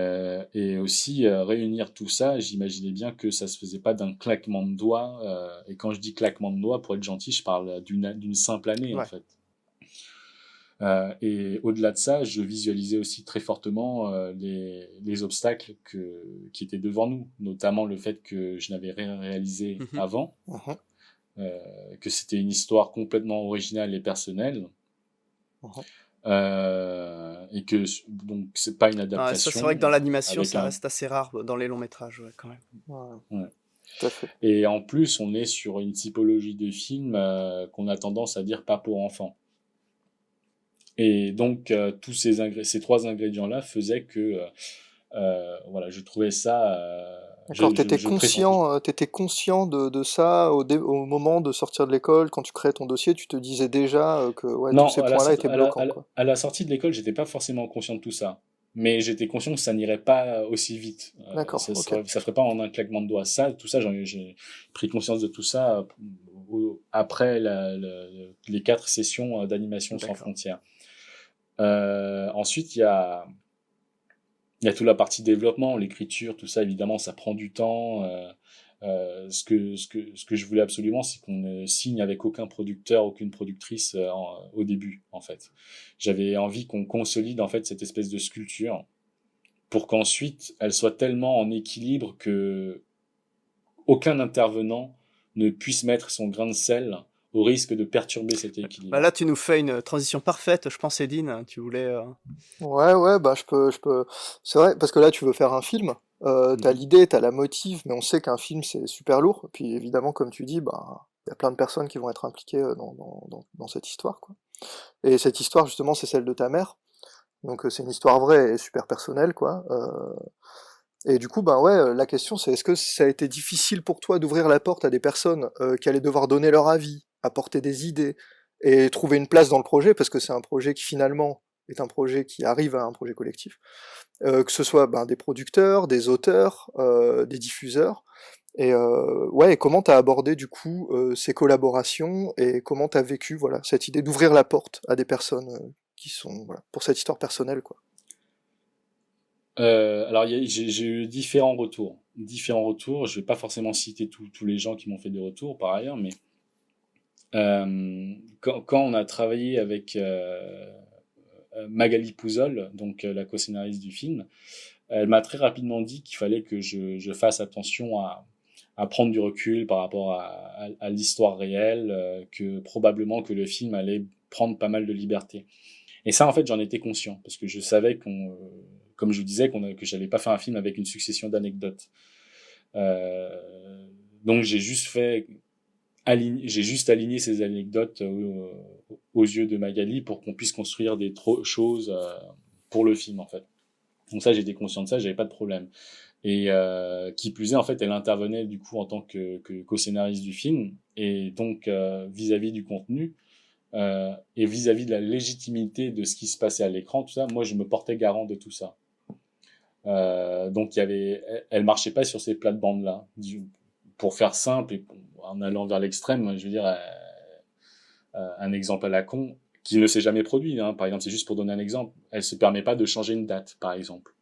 et aussi réunir tout ça, j'imaginais bien que ça se faisait pas d'un claquement de doigts. Et quand je dis claquement de doigts, pour être gentil, je parle d'une simple année en Ouais. fait. Et au-delà de ça, je visualisais aussi très fortement les obstacles qui étaient devant nous, notamment le fait que je n'avais rien réalisé Mhm. avant, Mhm, que c'était une histoire complètement originale et personnelle, mhm. et que donc c'est pas une Ouais, ça c'est vrai que dans adaptation l'animation, avec ça un reste assez rare dans les longs métrages, ouais, quand même. Ouais, ouais. tout à fait. Et en plus, on est sur une typologie de film qu'on a tendance à dire pas pour enfants. Et donc, ces trois ingrédients-là faisaient que, voilà, je trouvais ça, D'accord, je t'étais conscient de ça au moment de sortir de l'école, quand tu créais ton dossier, tu te disais déjà que ouais, tous non, ces points-là étaient bloquants, quoi. à la sortie de l'école, j'étais pas forcément conscient de tout ça. Mais j'étais conscient que ça n'irait pas aussi vite. D'accord, ok. Ça ferait pas en un claquement de doigts. Tout ça, j'ai pris conscience de tout ça après les 4 sessions d'animation sans D'accord. frontières. Ensuite, il y a toute la partie développement, l'écriture, tout ça, évidemment, ça prend du temps. Ce que je voulais absolument, c'est qu'on ne signe avec aucun producteur, aucune productrice au début, en fait. J'avais envie qu'on consolide, en fait, cette espèce de sculpture pour qu'ensuite, elle soit tellement en équilibre que aucun intervenant ne puisse mettre son grain de sel au risque de perturber cet D'accord. Bah équilibre. là, tu nous fais une transition parfaite, je pense, Edine. Tu voulais. Ouais, ouais, bah je peux. C'est vrai, parce que là, tu veux faire un film. T'as Mhm. l'idée, t'as la motive, mais on sait qu'un film c'est super lourd. Puis évidemment, comme tu dis, bah il y a plein de personnes qui vont être impliquées dans cette histoire, quoi. Et cette histoire, justement, c'est celle de ta mère. Donc c'est une histoire vraie et super personnelle, quoi. Et du coup, ben ouais, la question c'est est-ce que ça a été difficile pour toi d'ouvrir la porte à des personnes qui allaient devoir donner leur avis, apporter des idées et trouver une place dans le projet, parce que c'est un projet qui finalement est un projet qui arrive à un projet collectif, que ce soit ben, des producteurs, des auteurs, des diffuseurs. Et ouais, et comment t'as abordé du coup ces collaborations et comment t'as vécu voilà cette idée d'ouvrir la porte à des personnes qui sont voilà, pour cette histoire personnelle quoi. Alors, j'ai eu différents retours. Différents retours. Je vais pas forcément citer tous les gens qui m'ont fait des retours par ailleurs, mais quand on a travaillé avec Magali Pouzol, donc la co-scénariste du film, elle m'a très rapidement dit qu'il fallait que je fasse attention à prendre du recul par rapport à l'histoire réelle, que probablement que le film allait prendre pas mal de liberté. Et ça, en fait, j'en étais conscient parce que je savais comme je vous disais, que j'allais pas faire un film avec une succession d'anecdotes. Donc j'ai juste aligné ces anecdotes aux yeux de Magali pour qu'on puisse construire des choses pour le film en fait. Donc ça, j'étais conscient de ça, j'avais pas de problème. Et qui plus est, en fait, elle intervenait du coup en tant que co-scénariste du film et donc vis-à-vis du contenu et vis-à-vis de la légitimité de ce qui se passait à l'écran, tout ça, moi je me portais garant de tout ça. Donc elle marchait pas sur ces plates-bandes là. Pour faire simple et en allant vers l'extrême, je veux dire, un exemple à la con qui ne s'est jamais produit. Hein. Par exemple, c'est juste pour donner un exemple. Elle se permet pas de changer une date, par exemple,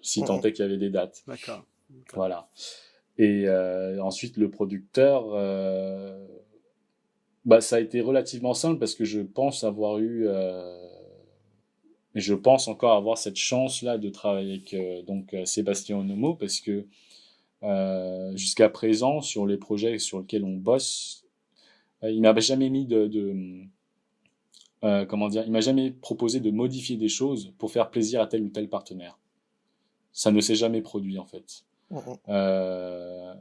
si tant est qu'il y avait des dates. D'accord. Voilà. Et ensuite, le producteur, bah, ça a été relativement simple parce que je pense avoir eu, et je pense encore avoir cette chance-là de travailler avec Sébastien Onomo parce que jusqu'à présent, sur les projets sur lesquels on bosse, il m'a jamais mis comment dire, il m'a jamais proposé de modifier des choses pour faire plaisir à tel ou tel partenaire. Ça ne s'est jamais produit en fait. Euh,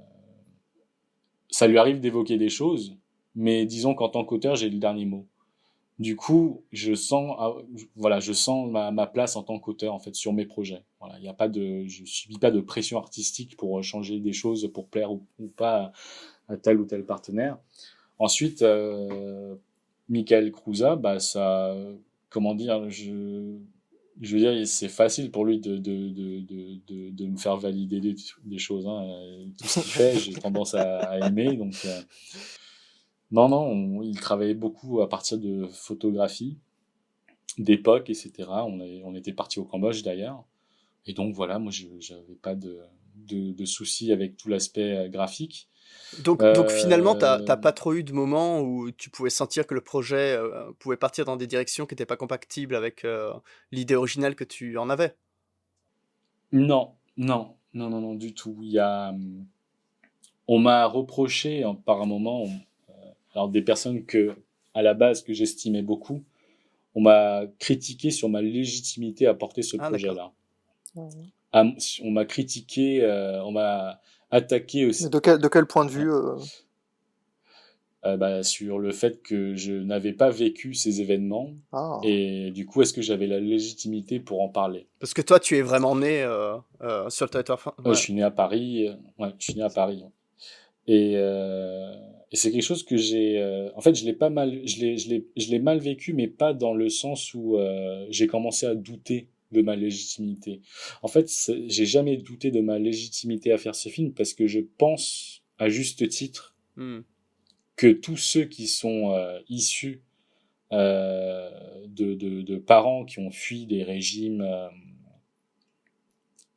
Ça lui arrive d'évoquer des choses, mais disons qu'en tant qu'auteur, j'ai le dernier mot. Du coup, je sens ma place en tant qu'auteur en fait sur mes projets. Voilà, il y a pas de, je subis pas de pression artistique pour changer des choses pour plaire ou pas à tel ou tel partenaire. Ensuite, Michael Cruza, bah ça, comment dire, je veux dire, c'est facile pour lui de me faire valider des choses. Hein. Tout ce qu'il fait, j'ai tendance à aimer. Donc, non, il travaillait beaucoup à partir de photographies, d'époque, etc. On était parti au Cambodge d'ailleurs. Et donc voilà, moi, je n'avais pas de soucis avec tout l'aspect graphique. Donc finalement, t'as Euh, pas trop eu de moment où tu pouvais sentir que le projet pouvait partir dans des directions qui n'étaient pas compatibles avec l'idée originale que tu en avais. non, du tout. On m'a reproché par un moment, alors des personnes à la base, que j'estimais beaucoup, on m'a critiqué sur ma légitimité à porter ce Ah d'accord. projet-là. On m'a critiqué, on m'a attaqué Mais aussi de quel point de vue sur le fait que je n'avais pas vécu ces événements Ah, et du coup, est-ce que j'avais la légitimité pour en parler? Parce que toi, tu es vraiment né sur le territoire. Je Ouais. suis né à Paris, ouais, je suis né à Paris. Et, et c'est quelque chose que en fait, je l'ai mal vécu, mais pas dans le sens où j'ai commencé à douter de ma légitimité. En fait, j'ai jamais douté de ma légitimité à faire ce film parce que je pense, à juste titre, Hmm. que tous ceux qui sont issus de parents qui ont fui des régimes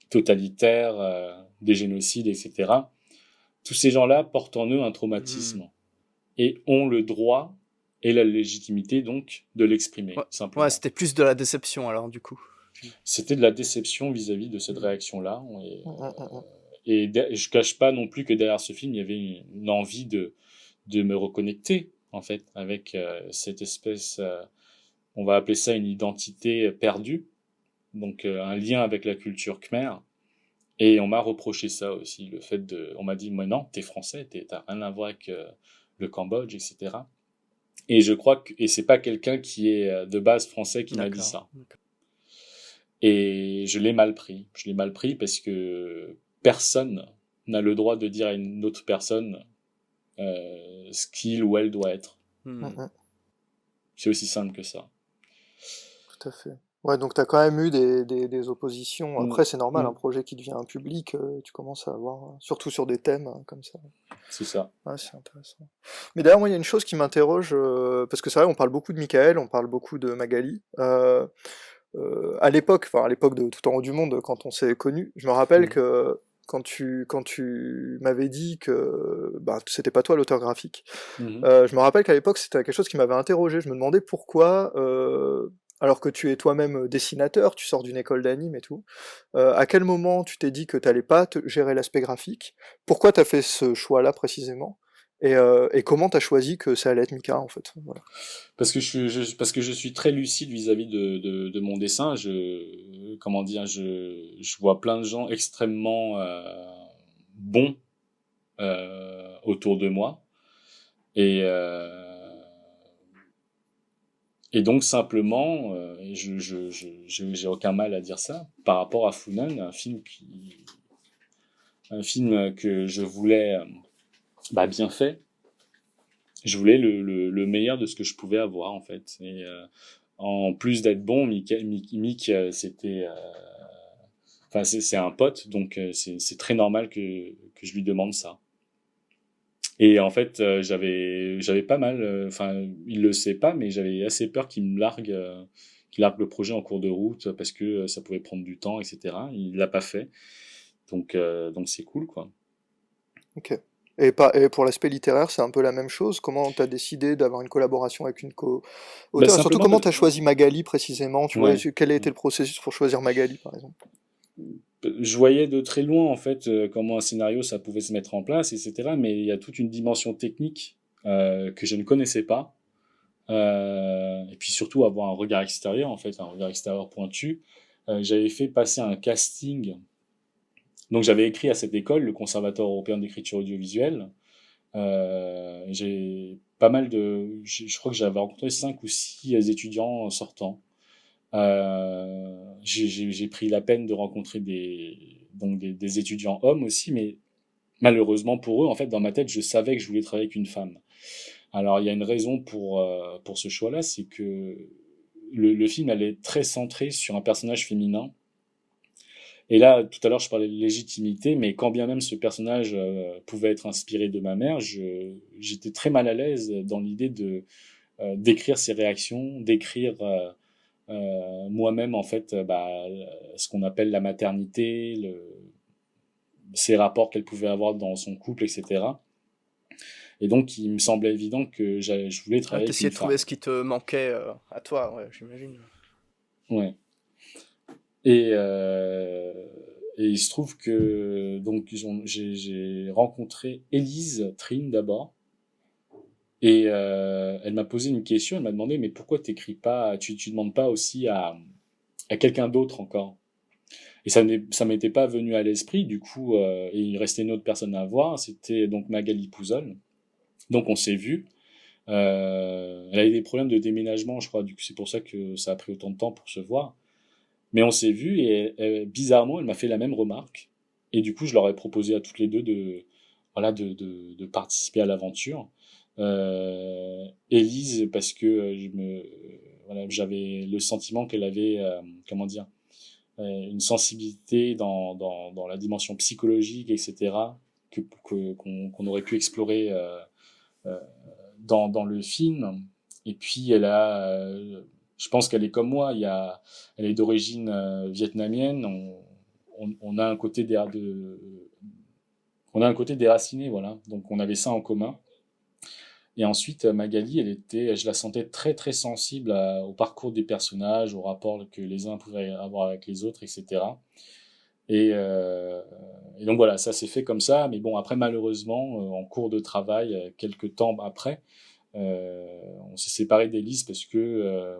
totalitaires, des génocides, etc., tous ces gens-là portent en eux un Hmm. traumatisme et ont le droit et la légitimité donc de l'exprimer, Ouais, ouais, simplement. c'était plus de la déception alors du coup. C'était de la déception vis-à-vis de cette Hmm. réaction-là. mm, mm, mm, Je cache pas non plus que derrière ce film, il y avait une envie de me reconnecter, en fait, avec cette espèce, on va appeler ça une identité perdue, donc un lien avec la culture khmer. Et on m'a reproché ça aussi, on m'a dit, mais non, t'es français, t'as rien à voir avec le Cambodge, etc. Et je crois et c'est pas quelqu'un qui est de base français qui m'a dit D'accord. ça. Et je l'ai mal pris. Je l'ai mal pris parce que personne n'a le droit de dire à une autre personne ce qu'il ou elle doit être. Mhm. C'est aussi simple que ça. Tout à fait. Ouais, donc tu as quand même eu des oppositions. Mm. Après, c'est normal, un Mm. projet qui devient un public, tu commences à avoir, surtout sur des thèmes comme ça. C'est ça. Ouais, c'est intéressant. Mais d'ailleurs, moi, il y a une chose qui m'interroge, parce que c'est vrai, on parle beaucoup de Michael, on parle beaucoup de Magali. À l'époque, enfin à l'époque de Tout en haut du monde, quand on s'est connus, je me rappelle Mm. que quand tu m'avais dit que bah, c'était pas toi l'auteur graphique, Mhm. je me rappelle qu'à l'époque c'était quelque chose qui m'avait interrogé. Je me demandais pourquoi, alors que tu es toi-même dessinateur, tu sors d'une école d'anime et tout, à quel moment tu t'es dit que t'allais pas gérer l'aspect graphique? Pourquoi t'as fait ce choix-là précisément? Et comment t'as choisi que ça allait être Mika en fait? Voilà. Parce que je suis très lucide vis-à-vis de mon dessin. Comment dire, je vois plein de gens extrêmement bons autour de moi. Et, euh, et donc simplement, j'ai aucun mal à dire ça, par rapport à Funan, un film que je voulais bien fait. Je voulais le meilleur de ce que je pouvais avoir en fait. Et en plus d'être bon, Mick c'était, enfin c'est un pote, donc c'est très normal que je lui demande ça. Et en fait, j'avais pas mal, enfin, il le sait pas, mais j'avais assez peur qu'il largue le projet en cours de route parce que ça pouvait prendre du temps, etc. Il l'a pas fait, donc c'est cool, quoi. Ok. Et pour l'aspect littéraire, c'est un peu la même chose. Comment t'as décidé d'avoir une collaboration avec une Bah co-auteur? Et surtout, simplement, comment t'as choisi Magali précisément? Tu vois, ouais. quel a été le processus pour choisir Magali, par exemple? Je voyais de très loin en fait comment un scénario ça pouvait se mettre en place, etc. Mais il y a toute une dimension technique que je ne connaissais pas. Et puis surtout avoir un regard extérieur en fait, un regard extérieur pointu. J'avais fait passer un casting. Donc j'avais écrit à cette école, le Conservatoire européen d'écriture audiovisuelle. J'ai pas mal je crois que j'avais rencontré 5 ou 6 étudiants sortants. J'ai pris la peine de rencontrer des étudiants hommes aussi, mais malheureusement pour eux, en fait, dans ma tête, je savais que je voulais travailler avec une femme. Alors, il y a une raison pour ce choix-là, c'est que le film allait être très centré sur un personnage féminin. Et là, tout à l'heure, je parlais de légitimité, mais quand bien même ce personnage pouvait être inspiré de ma mère, j'étais très mal à l'aise dans l'idée de d'écrire ses réactions, d'écrire moi-même en fait ce qu'on appelle la maternité, ses rapports qu'elle pouvait avoir dans son couple, etc. Et donc il me semblait évident que je voulais Ah, travailler avec t'essayais une de trouver femme. ce qui te manquait à toi, ouais, j'imagine. Ouais. Et, euh, et il se trouve que donc j'ai rencontré Élise Trine d'abord. Et elle m'a posé une question, elle m'a demandé mais pourquoi t'écris pas, tu demandes pas aussi à quelqu'un d'autre encore. Et ça m'était pas venu à l'esprit, du coup, et il restait une autre personne à voir, c'était donc Magali Pouzol. Donc on s'est vu. Elle a eu des problèmes de déménagement, je crois, du coup c'est pour ça que ça a pris autant de temps pour se voir. Mais on s'est vu et bizarrement, elle m'a fait la même remarque. Et du coup, je leur ai proposé à toutes les deux de participer à l'aventure. Élise, parce que j'avais le sentiment qu'elle avait, comment dire, une sensibilité dans la dimension psychologique, etc., qu'on aurait pu explorer euh, dans le film. Et puis, je pense qu'elle est comme moi, elle est d'origine vietnamienne, on a un côté on a un côté déraciné, voilà. Donc, on avait ça en commun. Et ensuite, Magali, je la sentais très très sensible au parcours des personnages, au rapport que les uns pouvaient avoir avec les autres, etc. Et, euh, et donc voilà, ça s'est fait comme ça. Mais bon, après, malheureusement, en cours de travail, quelques temps après, on s'est séparé d'Élise parce que,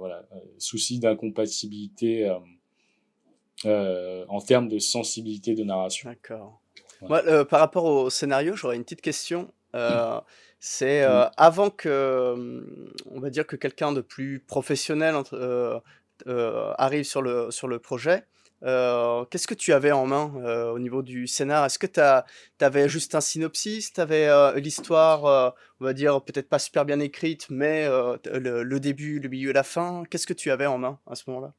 souci d'incompatibilité en termes de sensibilité de narration. D'accord. Voilà. Moi, par rapport au scénario, j'aurais une petite question. C'est Mm. avant que, on va dire que quelqu'un de plus professionnel arrive sur le projet, qu'est-ce que tu avais en main au niveau du scénar? Est-ce que tu avais juste un synopsis? Tu avais l'histoire, on va dire, peut-être pas super bien écrite, mais le début, le milieu, la fin? Qu'est-ce que tu avais en main à ce moment-là?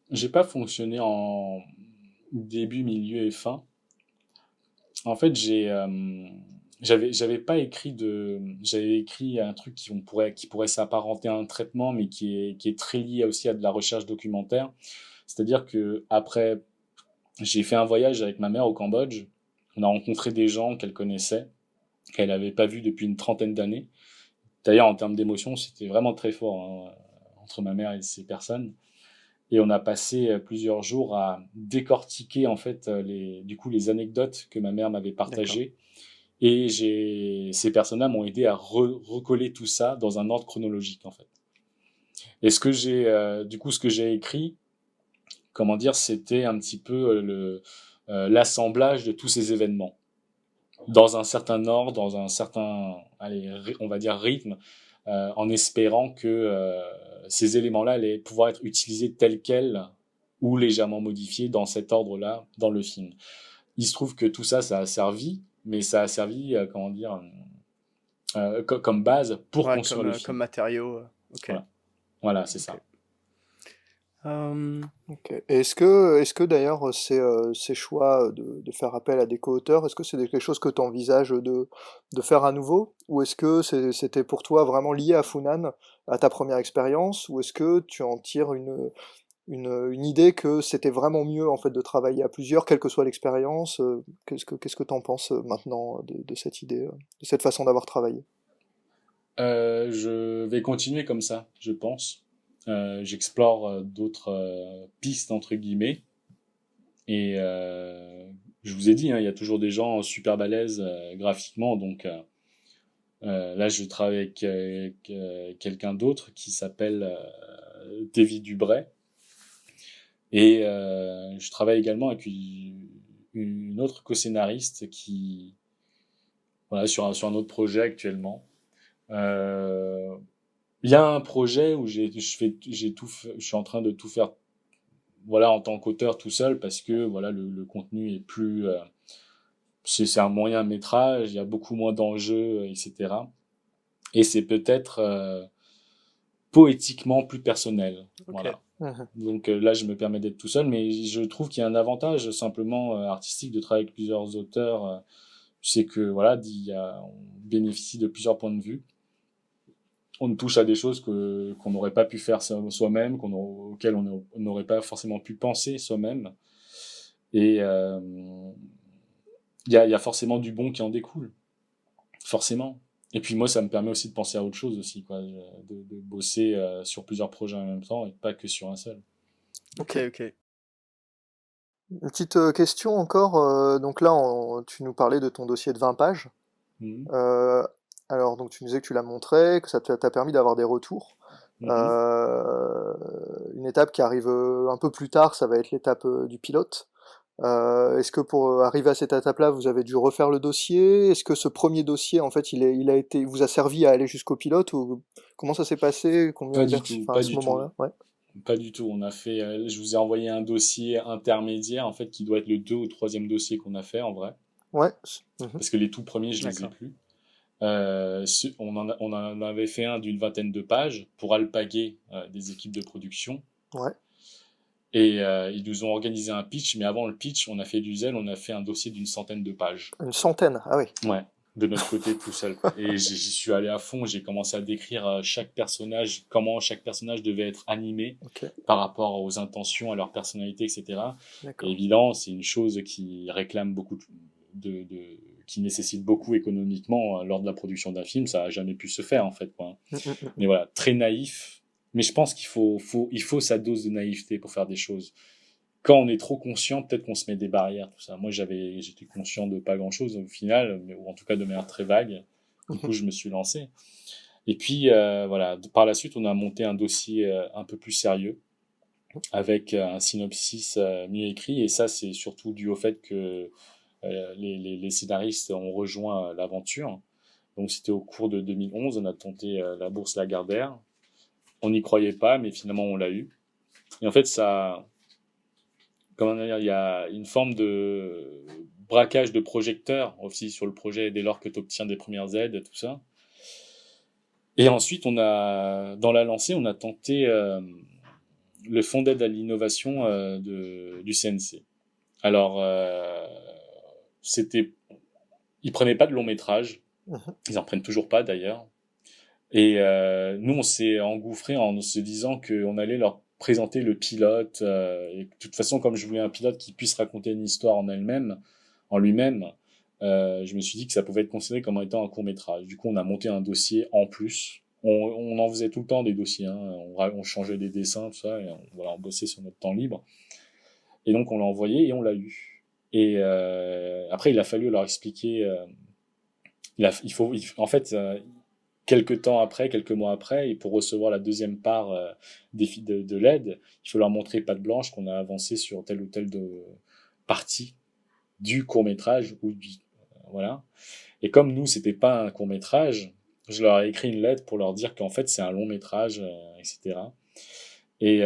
J'ai pas fonctionné en début, milieu et fin. En fait, j'avais pas écrit j'avais écrit un truc qui pourrait s'apparenter à un traitement, mais qui est très lié aussi à de la recherche documentaire. C'est-à-dire que après, j'ai fait un voyage avec ma mère au Cambodge. On a rencontré des gens qu'elle connaissait, qu'elle avait pas vus depuis une trentaine d'années. D'ailleurs, en termes d'émotion, c'était vraiment très fort, hein, entre ma mère et ces personnes. Et on a passé plusieurs jours à décortiquer en fait les anecdotes que ma mère m'avait D'accord. partagées. Et ces personnes-là m'ont aidé à recoller tout ça dans un ordre chronologique en fait. Et ce que j'ai écrit, comment dire, c'était un petit peu l'assemblage de tous ces événements dans un certain ordre, dans un certain, allez, on va dire rythme, en espérant que ces éléments-là allaient pouvoir être utilisés tels quels ou légèrement modifiés dans cet ordre-là dans le film. Il se trouve que tout ça, ça a servi, mais ça a servi, comment dire, comme base pour Ouais, construire le comme film. matériau. Ok. Voilà, voilà, c'est Ok. ça. Euh, Ok. Et est-ce que d'ailleurs ces choix de faire appel à des co-auteurs, est-ce que c'est quelque chose que tu envisages de faire à nouveau? Ou est-ce que c'était pour toi vraiment lié à Funan, à ta première expérience? Ou est-ce que tu en tires une idée que c'était vraiment mieux en fait de travailler à plusieurs, quelle que soit l'expérience? Qu'est-ce que t'en penses maintenant de cette idée, de cette façon d'avoir travaillé? Je vais continuer comme ça, je pense. J'explore d'autres pistes entre guillemets. Et je vous ai dit, hein, il y a toujours des gens super balèzes graphiquement. Donc là, je travaille avec quelqu'un d'autre qui s'appelle David Dubray. Et je travaille également avec une autre co-scénariste qui, voilà, sur un autre projet actuellement. Euh, Il y a un projet où je suis en train de tout faire, voilà, en tant qu'auteur tout seul parce que voilà, le contenu est plus, c'est un moyen métrage, il y a beaucoup moins d'enjeux, etc. Et c'est peut-être poétiquement plus personnel, ok. voilà. Donc là, je me permets d'être tout seul, mais je trouve qu'il y a un avantage simplement artistique de travailler avec plusieurs auteurs. C'est que voilà, on bénéficie de plusieurs points de vue. On touche à des choses qu'on n'aurait pas pu faire soi-même, auxquelles on n'aurait pas forcément pu penser soi-même. Et il y a forcément du bon qui en découle, forcément. Et puis moi, ça me permet aussi de penser à autre chose aussi, quoi, de bosser sur plusieurs projets en même temps et pas que sur un seul. Ok, Ok. ok. Une petite question encore. Donc là, tu nous parlais de ton dossier de 20 pages. Mhm. Euh, alors, donc tu nous disais que tu l'as montré, que ça t'a permis d'avoir des retours. Mhm. Euh, une étape qui arrive un peu plus tard, ça va être l'étape du pilote. Est-ce que pour arriver à cette étape-là, vous avez dû refaire le dossier? Est-ce que ce premier dossier, en fait, il vous a servi à aller jusqu'au pilote ou comment ça s'est passé? Combien Pas de du tout, versions? Enfin, à pas ce du tout. moment-là, ouais. Pas du tout. On a fait, je vous ai envoyé un dossier intermédiaire, en fait, qui doit être le deux ou troisième dossier qu'on a fait, en vrai. Ouais. Mhm. Parce que les tout premiers, je les ai D'accord. plus. On en avait fait un d'une vingtaine de pages pour alpaguer des équipes de production. Ouais. Et ils nous ont organisé un pitch, mais avant le pitch, on a fait du zèle, on a fait un dossier d'une centaine de pages. Une centaine. Ah oui. Ouais, de notre côté tout seul, quoi. Et j'y suis allé à fond, j'ai commencé à décrire chaque personnage, comment chaque personnage devait être animé Ok. par rapport aux intentions, à leur personnalité, etc. Et D'accord. évidemment, c'est une chose qui réclame beaucoup qui nécessite beaucoup économiquement lors de la production d'un film. Ça a jamais pu se faire, en fait, quoi. Mais voilà, très naïf. Mais je pense il faut sa dose de naïveté pour faire des choses. Quand on est trop conscient, peut-être qu'on se met des barrières, tout ça. Moi, j'étais conscient de pas grand-chose au final, ou en tout cas de manière très vague. Du coup, je me suis lancé. Et puis, voilà, par la suite, on a monté un dossier un peu plus sérieux, avec un synopsis mieux écrit. Et ça, c'est surtout dû au fait que les scénaristes ont rejoint l'aventure. Donc, c'était au cours de 2011. On a tenté la bourse Lagardère. On n'y croyait pas, mais finalement, on l'a eu. Et en fait, ça, comment dire, il y a une forme de braquage de projecteurs aussi sur le projet dès lors que tu obtiens des premières aides, tout ça. Et ensuite, dans la lancée, on a tenté le fonds d'aide à l'innovation du CNC. Alors, ils prenaient pas de long métrage. Mhm. Ils en prennent toujours pas d'ailleurs. Et nous, on s'est engouffré en se disant qu'on allait leur présenter le pilote. Et de toute façon, comme je voulais un pilote qui puisse raconter une histoire en lui-même, je me suis dit que ça pouvait être considéré comme étant un court-métrage. Du coup, on a monté un dossier en plus. On en faisait tout le temps des dossiers. Hein. On changeait des dessins, tout ça, et on bossait sur notre temps libre. Et donc, on l'a envoyé et on l'a eu. Et après, il a fallu leur expliquer. En fait, quelques temps après, quelques mois après, et pour recevoir la deuxième part de l'aide, il faut leur montrer patte blanche qu'on a avancé sur telle ou telle partie du court-métrage voilà. Et comme nous, c'était pas un court-métrage, je leur ai écrit une lettre pour leur dire qu'en fait, c'est un long-métrage, etc. Et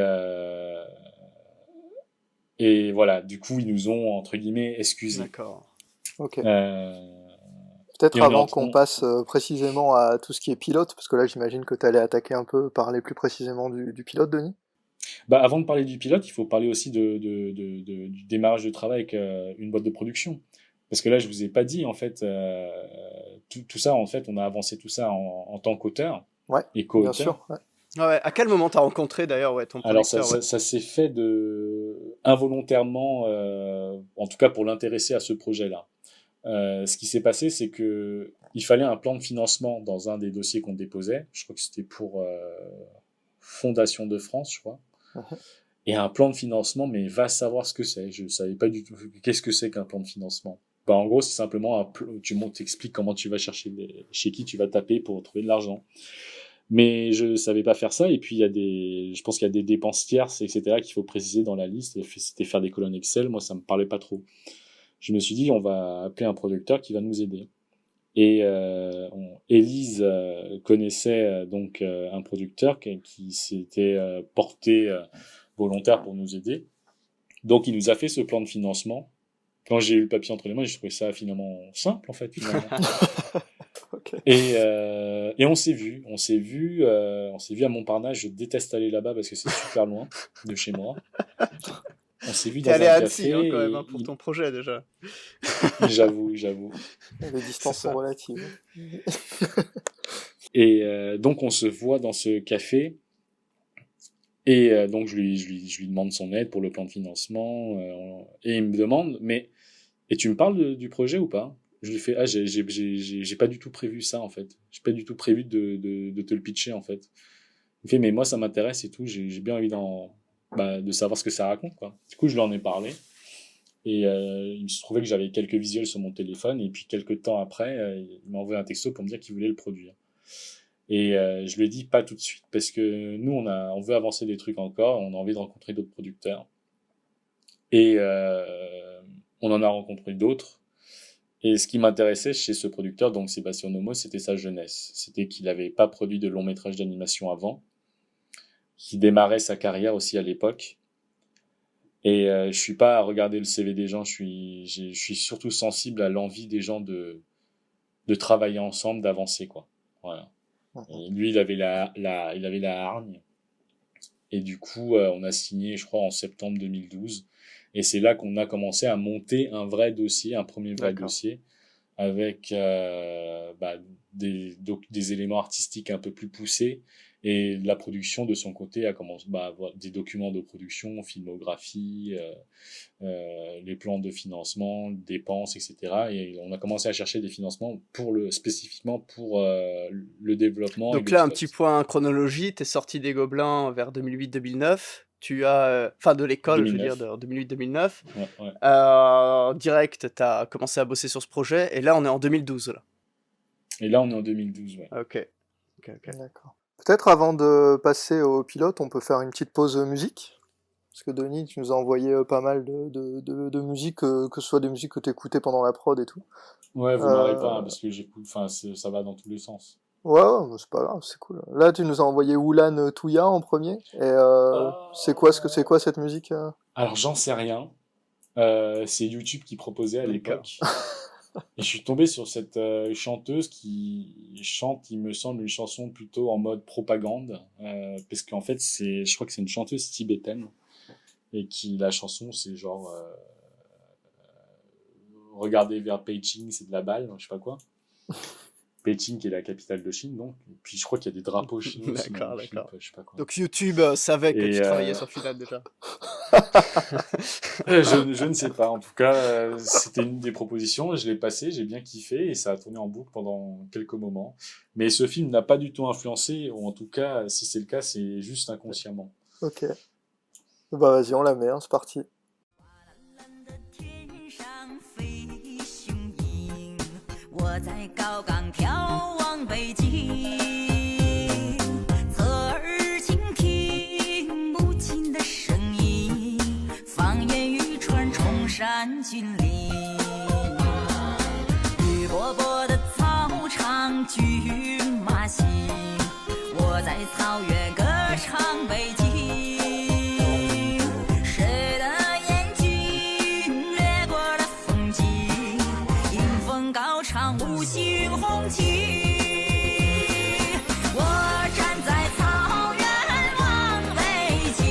et voilà, du coup, ils nous ont entre guillemets excusés. D'accord. Ok. Euh, Peut-être et on est avant qu'on passe précisément à tout ce qui est pilote, parce que là j'imagine que tu allais attaquer un peu, parler plus précisément du pilote, Denis. Bah, avant de parler du pilote, il faut parler aussi du démarrage de travail avec une boîte de production. Parce que là, je vous ai pas dit, en fait, tout ça, en fait, on a avancé tout ça en tant qu'auteur Ouais, et bien co-auteur. sûr. Ouais. Ah ouais, à quel moment t'as rencontré d'ailleurs ton Alors, producteur ouais. ça s'est fait involontairement, en tout cas pour l'intéresser à ce projet-là. Ce qui s'est passé, c'est que il fallait un plan de financement dans un des dossiers qu'on déposait. Je crois que c'était pour Fondation de France, je crois. Mhm. Et un plan de financement, mais va savoir ce que c'est. Je savais pas du tout qu'est-ce que c'est qu'un plan de financement. Bah, en gros, c'est simplement t'expliques comment tu vas chercher chez qui tu vas taper pour trouver de l'argent. Mais je savais pas faire ça. Et puis, je pense qu'il y a des dépenses tierces, etc., qu'il faut préciser dans la liste. Et c'était faire des colonnes Excel. Moi, ça me parlait pas trop. Je me suis dit, on va appeler un producteur qui va nous aider. Et Élise connaissait donc un producteur qui s'était porté volontaire pour nous aider. Donc, il nous a fait ce plan de financement. Quand j'ai eu le papier entre les mains, j'ai trouvé ça finalement simple, en fait, finalement. Ok. Et on s'est vu. On s'est vu à Montparnasse. Je déteste aller là-bas parce que c'est super loin de chez moi. On s'est vu T'es dans allé un à café Annecy hein, quand même et pour ton projet déjà. j'avoue. Les C'est distances sont ça. relatives. Et donc, on se voit dans ce café. Et donc, je lui demande son aide pour le plan de financement. Et il me demande, et tu me parles du projet ou pas? Je lui fais, j'ai pas du tout prévu ça, en fait. J'ai pas du tout prévu de te le pitcher, en fait. Il me fait, mais moi, ça m'intéresse et tout. J'ai bien envie de savoir ce que ça raconte, quoi. Du coup, je lui en ai parlé. Et il se trouvait que j'avais quelques visuels sur mon téléphone. Et puis, quelques temps après, il m'a envoyé un texto pour me dire qu'il voulait le produire. Et je lui ai dit pas tout de suite parce que nous on veut avancer des trucs encore, on a envie de rencontrer d'autres producteurs et on en a rencontré d'autres. Et ce qui m'intéressait chez ce producteur, donc Sébastien Nomo, c'était sa jeunesse. C'était qu'il n'avait pas produit de long métrage d'animation avant, qu'il démarrait sa carrière aussi à l'époque. Et je suis pas à regarder le CV des gens, je suis surtout sensible à l'envie des gens de travailler ensemble, d'avancer quoi. Voilà. Et lui, il avait il avait la hargne. Et du coup, on a signé, je crois, en septembre 2012. Et c'est là qu'on a commencé à monter un vrai dossier, un premier vrai D'accord. dossier, avec des éléments artistiques un peu plus poussés. Et la production, de son côté, a commencé à avoir des documents de production, filmographie, les plans de financement, dépenses, etc. Et on a commencé à chercher des financements spécifiquement pour le développement et Donc le là, un petit pilote. point chronologie, t'es sorti des Gobelins vers 2008-2009. Tu as, enfin de l'école, je veux dire, 2009. de 2008-2009. Ouais. Direct, t'as commencé à bosser sur ce projet, et là, on est en 2012 là. Et là, on est en 2012, ouais. Ok. D'accord. Peut-être avant de passer au pilote, on peut faire une petite pause musique. Parce que Denis, tu nous as envoyé pas mal de musique, que ce soit des musiques que tu écoutais pendant la prod et tout. Ouais, vous m'arrêtez pas, hein, Euh, parce que j'écoute, enfin, ça va dans tous les sens. Ouais, ouais, bah, c'est pas grave, c'est cool. Là, tu nous as envoyé Oulan Touya en premier. Et c'est quoi cette musique Alors, j'en sais rien. C'est YouTube qui proposait à D'accord. l'époque. Et je suis tombé sur cette chanteuse qui chante, il me semble, une chanson plutôt en mode propagande. Parce qu'en fait, je crois que c'est une chanteuse tibétaine. Et la chanson, c'est genre, regardez vers Beijing, c'est de la balle, je sais pas quoi. Beijing qui est la capitale de Chine, donc. Et puis je crois qu'il y a des drapeaux chinois aussi dans D'accord, le clip, d'accord. je sais pas quoi. Donc YouTube savait que Et tu travaillais sur Finale déjà. je ne sais pas. En tout cas, c'était une des propositions. Je l'ai passé, j'ai bien kiffé et ça a tourné en boucle pendant quelques moments. Mais ce film n'a pas du tout influencé, ou en tout cas, si c'est le cas, c'est juste inconsciemment. Ok. Bah vas-y, on la met, hein, c'est parti. 蓝的天上飞雄鹰，我在高岗眺望北京，侧耳倾听母亲的声音，放眼欲穿崇山峻岭，绿波波的草场骏马行，我在草原歌唱北京。谁的眼睛掠过了风景，迎风高唱五星红旗。我站在草原望北京，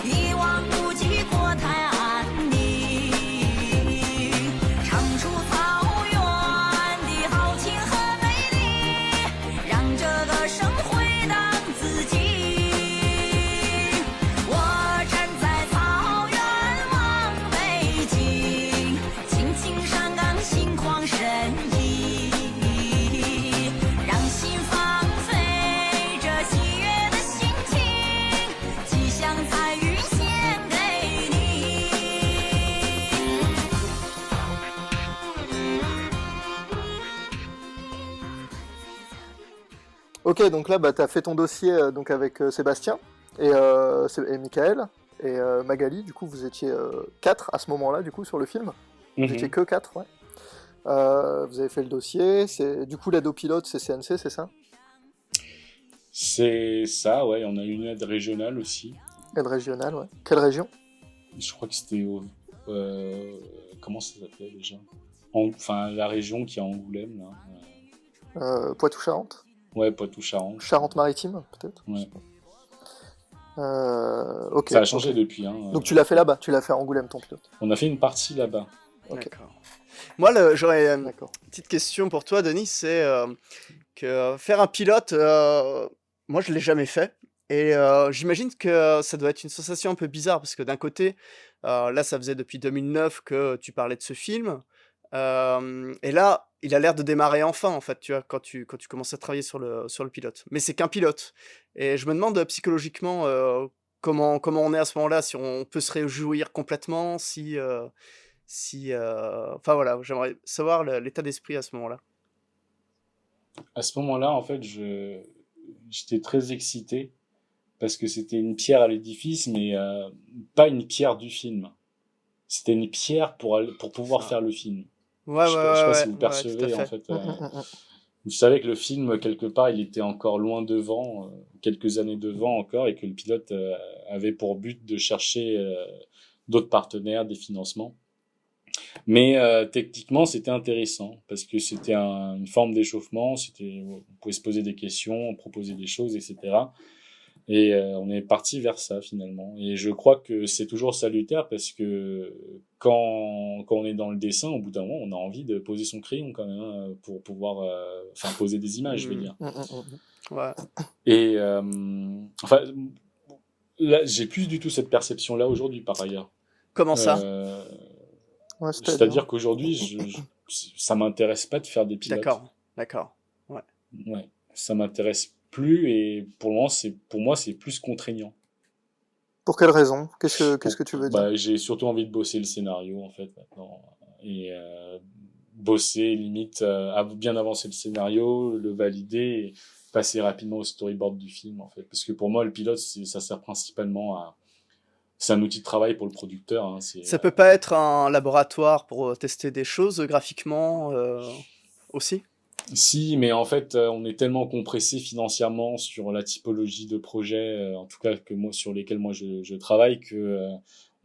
一望无际国泰安宁，唱出草原的豪情和美丽，让这个生回荡自己。我站在草原望北京，青青山岗心旷神怡，让心放飞这喜悦的心情，吉祥彩云献给你。Ok, donc là, bah, t'as fait ton dossier donc avec Sébastien et Michael et Magali. Du coup, vous étiez 4 à ce moment-là, du coup, sur le film. Vous étiez que 4, ouais. Vous avez fait le dossier. Du coup, l'aide au pilote, c'est CNC, c'est ça? C'est ça, ouais. On a une aide régionale aussi. Aide régionale, ouais. Quelle région? Je crois que c'était comment ça s'appelait déjà? Enfin, la région qui est à Angoulême, là. Poitou-Charentes? Ouais, Poitou-Charentes. Charente-Maritime, peut-être? Ouais. Ok. Ça a changé ok. depuis. Hein. Donc tu l'as fait là-bas, tu l'as fait à Angoulême, ton pilote. On a fait une partie là-bas. Ok. D'accord. Moi, j'aurais une D'accord. petite question pour toi, Denis, c'est que faire un pilote, moi je l'ai jamais fait. Et j'imagine que ça doit être une sensation un peu bizarre, parce que d'un côté, là ça faisait depuis 2009 que tu parlais de ce film, et là il a l'air de démarrer enfin, en fait, tu vois, quand tu commences à travailler sur le pilote. Mais c'est qu'un pilote. Et je me demande psychologiquement comment on est à ce moment-là, si on peut se réjouir complètement, enfin voilà, j'aimerais savoir l'état d'esprit à ce moment-là. À ce moment-là, en fait, j'étais très excité parce que c'était une pierre à l'édifice, mais pas une pierre du film. C'était une pierre pour pouvoir faire le film. Ouais, Je sais pas si vous tout à percevez, en fait. fait. Vous savez que le film, quelque part, il était encore loin devant, quelques années devant encore, et que le pilote avait pour but de chercher d'autres partenaires, des financements. Mais techniquement, c'était intéressant parce que c'était une forme d'échauffement. On pouvait se poser des questions, proposer des choses, etc. Et on est parti vers ça finalement. Et je crois que c'est toujours salutaire parce que quand on est dans le dessin, au bout d'un moment, on a envie de poser son crayon quand même pour pouvoir, poser des images, je veux dire. Ouais. Et enfin, là, j'ai plus du tout cette perception-là aujourd'hui, par ailleurs. Comment ça? Ouais, C'est-à-dire qu'aujourd'hui, ça m'intéresse pas de faire des pilotes. D'accord. Ouais. Ouais, ça m'intéresse plus et pour moi, c'est plus contraignant. Pour quelle raison? Qu'est-ce que tu veux dire? J'ai surtout envie de bosser le scénario en fait maintenant et bosser limite bien avancer le scénario, le valider et passer rapidement au storyboard du film en fait. Parce que pour moi, le pilote, ça sert principalement c'est un outil de travail pour le producteur. Hein, Ça peut pas être un laboratoire pour tester des choses graphiquement aussi? Si, mais en fait, on est tellement compressé financièrement sur la typologie de projets, en tout cas que moi sur lesquels moi je travaille, que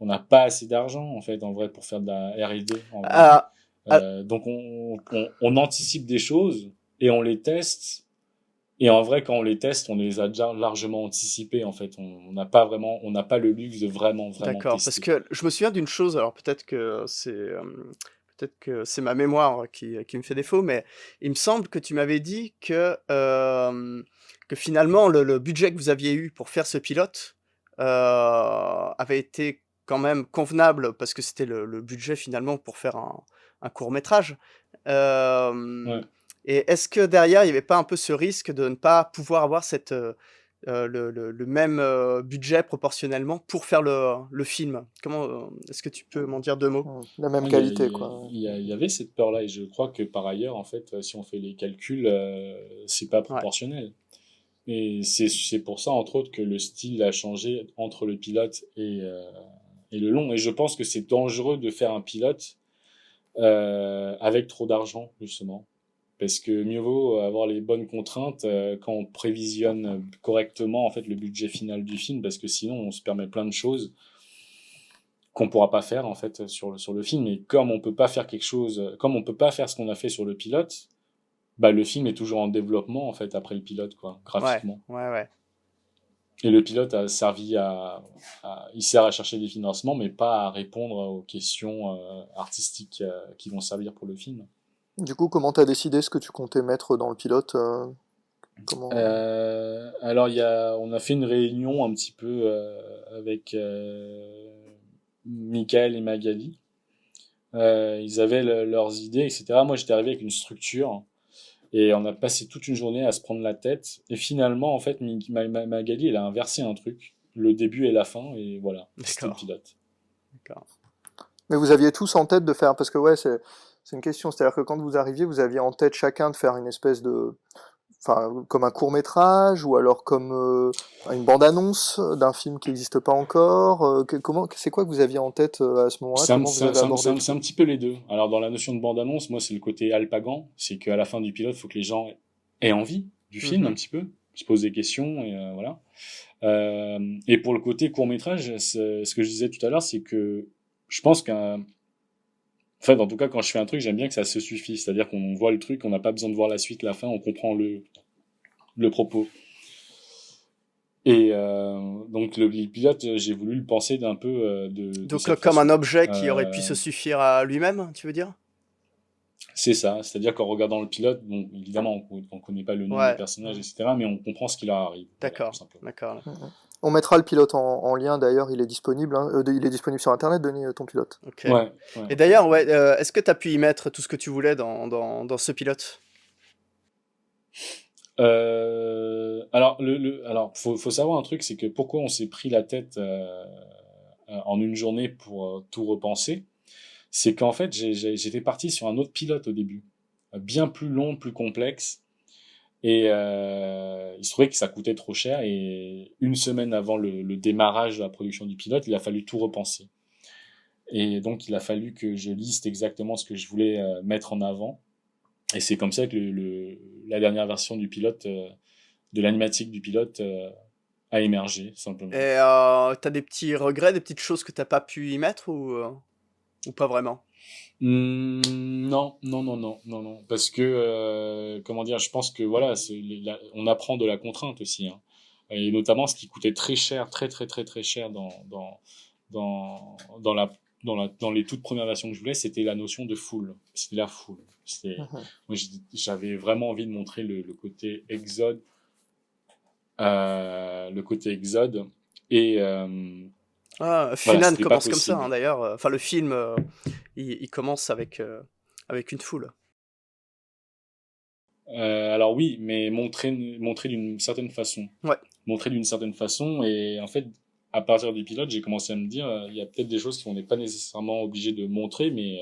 on n'a pas assez d'argent en fait en vrai pour faire de la R&D en vrai. Ah, ah, Donc on anticipe des choses et on les teste. Et en vrai, quand on les teste, on les a déjà largement anticipés en fait. On n'a pas le luxe de vraiment d'accord, parce tester. que je me souviens d'une chose, alors peut-être que c'est ma mémoire qui me fait défaut, mais il me semble que tu m'avais dit que finalement le budget que vous aviez eu pour faire ce pilote avait été quand même convenable parce que c'était le budget finalement pour faire un court métrage. Euh, Ouais. et est-ce que derrière il n'y avait pas un peu ce risque de ne pas pouvoir avoir le même budget proportionnellement pour faire le film? Comment est-ce que tu peux m'en dire deux mots? La même Ouais, qualité, quoi. il y avait cette peur-là et je crois que par ailleurs, en fait, si on fait les calculs, c'est pas Ouais, proportionnel. Et c'est pour ça, entre autres, que le style a changé entre le pilote et le long. Et je pense que c'est dangereux de faire un pilote avec trop d'argent, justement. Parce que mieux vaut avoir les bonnes contraintes quand on prévisionne correctement en fait le budget final du film, parce que sinon on se permet plein de choses qu'on pourra pas faire en fait sur le film. Et comme on peut pas faire quelque chose, comme on peut pas faire ce qu'on a fait sur le pilote, bah le film est toujours en développement en fait après le pilote quoi, ouais, graphiquement. ouais, ouais. Et le pilote a servi il sert à chercher des financements, mais pas à répondre aux questions artistiques qui vont servir pour le film. Du coup, comment t'as décidé ce que tu comptais mettre dans le pilote comment... Alors on a fait une réunion un petit peu avec Michael et Magali. Ils avaient leurs idées, etc. Moi, j'étais arrivé avec une structure et on a passé toute une journée à se prendre la tête. Et finalement, en fait, Magali, elle a inversé un truc, le début et la fin, et voilà, c'était le D'accord, pilote. d'accord. Mais vous aviez tous en tête de faire... Parce que ouais, c'est une question. C'est-à-dire que quand vous arriviez, vous aviez en tête chacun de faire une espèce de... Enfin, comme un court-métrage, ou alors comme une bande-annonce d'un film qui n'existe pas encore. C'est quoi que vous aviez en tête à ce moment-là? Comment vous avez abordé le C'est un truc? petit peu les deux. Alors, dans la notion de bande-annonce, moi, c'est le côté alpagan. C'est qu'à la fin du pilote, il faut que les gens aient envie du film un Mhm. petit peu, se posent des questions, et voilà. Et pour le côté court-métrage, ce que je disais tout à l'heure, c'est que je pense en fait, en tout cas, quand je fais un truc, j'aime bien que ça se suffit. C'est-à-dire qu'on voit le truc, on n'a pas besoin de voir la suite, la fin, on comprend le propos. Et donc, le pilote, j'ai voulu le penser d'un peu de Donc cette comme un façon. objet qui aurait pu Euh, se suffire à lui-même, tu veux dire? C'est ça, c'est-à-dire qu'en regardant le pilote, bon, évidemment, on connaît pas le nom des Ouais, personnages, ouais. etc., mais on comprend ce qui leur arrive, voilà, tout D'accord, simplement. d'accord. Mhm. On mettra le pilote en lien d'ailleurs, il est disponible. Hein. Il est disponible sur internet, Denis, ton pilote. Ok. Ouais, ouais. Et d'ailleurs, ouais, est-ce que tu as pu y mettre tout ce que tu voulais dans ce pilote? Alors, alors, faut savoir un truc, c'est que pourquoi on s'est pris la tête en une journée pour tout repenser, c'est qu'en fait, j'étais parti sur un autre pilote au début, bien plus long, plus complexe, et il se trouvait que ça coûtait trop cher, et une semaine avant le démarrage de la production du pilote, il a fallu tout repenser. Et donc, il a fallu que je liste exactement ce que je voulais mettre en avant. Et c'est comme ça que la dernière version du pilote, de l'animatique du pilote, a émergé, Et simplement. t'as des petits regrets, des petites choses que t'as pas pu y mettre ou pas vraiment? Non, non, non, non, non, non. Parce que, comment dire, je pense que voilà, on apprend de la contrainte aussi, hein. Et notamment, ce qui coûtait très cher, très, très, très, très cher dans, dans la, dans les toutes premières versions que je voulais, c'était la notion de foule. C'était la foule. Mhm. Moi, j'avais vraiment envie de montrer le côté exode, le côté exode, et Ah, voilà, Funan c'était pas commence comme ça, hein, possible. d'ailleurs. Enfin, le film, il commence avec une foule. Alors oui, mais montrer d'une certaine façon. Ouais, Montrer d'une certaine façon, et en fait, à partir du pilote, j'ai commencé à me dire, il y a peut-être des choses qu'on n'est pas nécessairement obligé de montrer, mais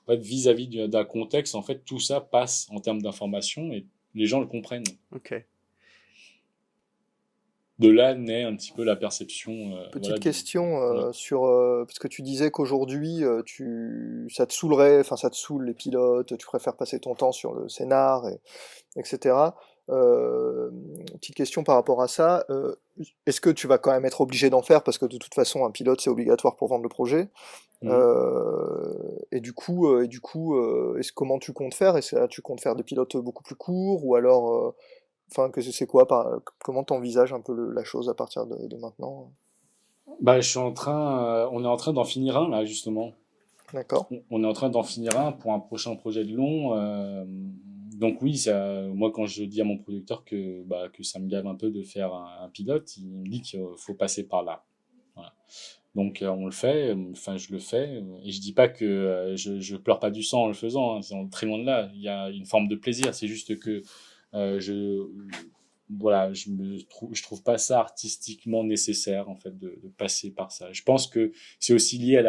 en fait, vis-à-vis d'un contexte, en fait, tout ça passe en termes d'information et les gens le comprennent. ok. de là naît un petit peu la perception, Petite voilà, question ouais. sur parce que tu disais qu'aujourd'hui ça te saoulerait, enfin ça te saoule les pilotes, tu préfères passer ton temps sur le scénar, etc. Petite question par rapport à ça, est-ce que tu vas quand même être obligé d'en faire parce que de toute façon un pilote c'est obligatoire pour vendre le projet? Mhm. Comment tu comptes faire? Est-ce que tu comptes faire des pilotes beaucoup plus courts ou alors enfin que c'est quoi comment t'envisages un peu la chose à partir de maintenant? Bah, on est en train d'en finir un là justement. D'accord. On est en train d'en finir un pour un prochain projet de long. Donc oui, moi quand je dis à mon producteur que ça me gave un peu de faire un pilote, il me dit qu'il faut passer par là. Voilà. Donc on le fait, enfin je le fais, et je dis pas que je pleure pas du sang en le faisant, hein, c'est très loin de là. Il y a une forme de plaisir, c'est juste que je voilà, je trouve pas ça artistiquement nécessaire en fait de passer par ça. Je pense que c'est aussi lié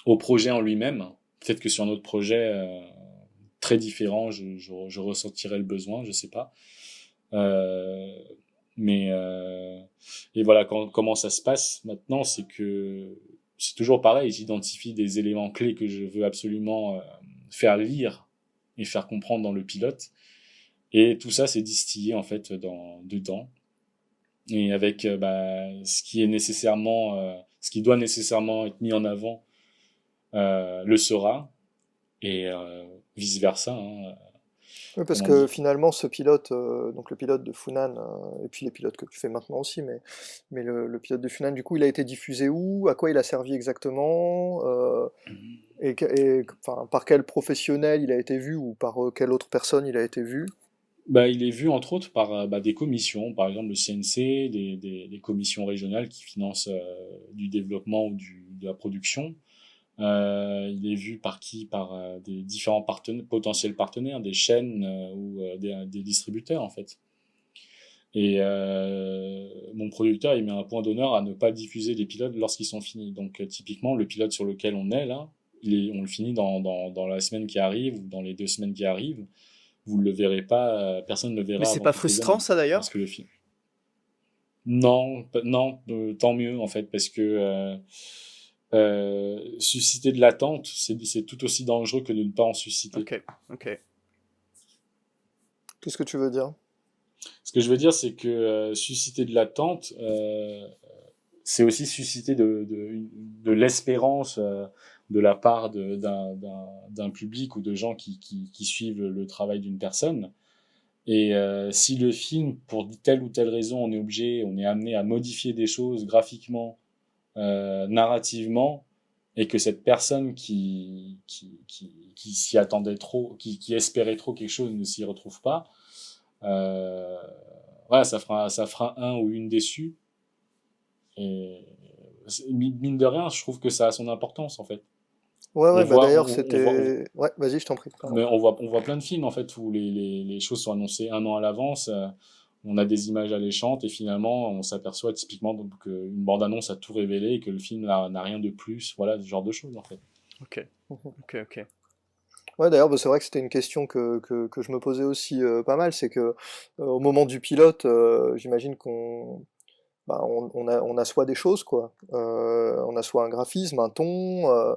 au projet en lui-même. Peut-être que sur un autre projet très différent, je ressentirais le besoin, je sais pas. Euh, mais et voilà, comment ça se passe maintenant, c'est que c'est toujours pareil. J'identifie des éléments clés que je veux absolument faire lire et faire comprendre dans le pilote. Et tout ça, c'est distillé en fait dedans. Et avec ce qui doit nécessairement être mis en avant le sera et vice versa. Hein, Oui, parce comme on que dit. finalement, ce pilote, donc le pilote de Funan, et puis les pilotes que tu fais maintenant aussi, mais le pilote de Funan, du coup, il a été diffusé où? À quoi il a servi exactement? Enfin, par quel professionnel il a été vu ou par quelle autre personne il a été vu? Bah, il est vu entre autres par des commissions, par exemple le CNC, des commissions régionales qui financent du développement ou de la production. Il est vu par qui? Par des différents potentiels partenaires, des chaînes ou des distributeurs en fait. Et mon producteur, il met un point d'honneur à ne pas diffuser les pilotes lorsqu'ils sont finis. Donc typiquement, le pilote sur lequel on est là, on le finit dans la semaine qui arrive ou dans les 2 semaines qui arrivent. Vous ne le verrez pas, personne ne le Mais verra c'est avant pas quelques frustrant années. ça Parce d'ailleurs? que le film. Non, non, tant mieux en fait, parce que susciter de l'attente, c'est tout aussi dangereux que de ne pas en susciter. Ok, ok. Qu'est-ce que tu veux dire? Ce que je veux dire, c'est que susciter de l'attente, c'est aussi susciter de l'espérance de la part d'un public ou de gens qui suivent le travail d'une personne. Et si le film, pour telle ou telle raison, on est amené à modifier des choses graphiquement, narrativement, et que cette personne qui s'y attendait trop, qui espérait trop quelque chose ne s'y retrouve pas, euh, voilà, ça fera un ou une déçue. Et mine de rien, je trouve que ça a son importance en fait. Ouais, On ouais, bah voit, d'ailleurs, on voit, c'était. Ouais, vas-y, je t'en prie, pardon. mais on voit plein de films en fait où les choses sont annoncées un an à l'avance. On a des images alléchantes et finalement on s'aperçoit typiquement qu'une bande-annonce a tout révélé et que le film n'a rien de plus. Voilà, ce genre de choses en fait. Ok, Mhm. ok, ok. Ouais, d'ailleurs, bah, c'est vrai que c'était une question que je me posais aussi pas mal, c'est que au moment du pilote, j'imagine on a soit des choses, quoi. On a soit un graphisme, un ton,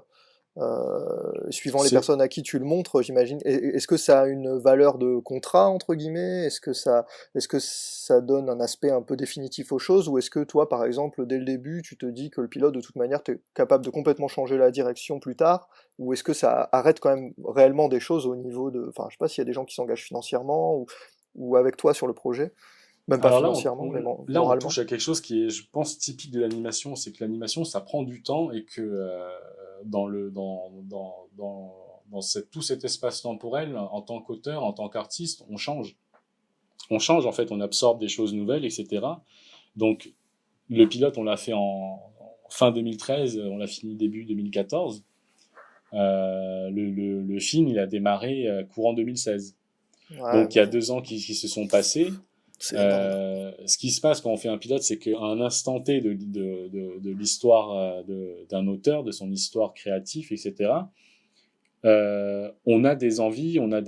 suivant les C'est personnes à qui tu le montres, j'imagine. Est-ce que ça a une valeur de contrat, entre guillemets? Est-ce que ça donne un aspect un peu définitif aux choses? Ou est-ce que toi, par exemple, dès le début, tu te dis que le pilote, de toute manière, t'es capable de complètement changer la direction plus tard? Ou est-ce que ça arrête quand même réellement des choses au niveau de... Enfin, je sais pas s'il y a des gens qui s'engagent financièrement ou avec toi sur le projet. Même pas Alors financièrement, mais là, on moralement. touche à quelque chose qui est, je pense, typique de l'animation, c'est que l'animation, ça prend du temps et que dans tout cet espace temporel, en tant qu'auteur, en tant qu'artiste, on change. On change, en fait, on absorbe des choses nouvelles, etc. Donc, le pilote, on l'a fait en fin 2013, on l'a fini début 2014. Le film, il a démarré courant 2016. Ouais, Donc, il y a bon, 2 ans qui se sont passés. c'est énorme. Ce qui se passe quand on fait un pilote, c'est qu'à un instant T de l'histoire d'un auteur, de son histoire créative, etc., on a des envies, on a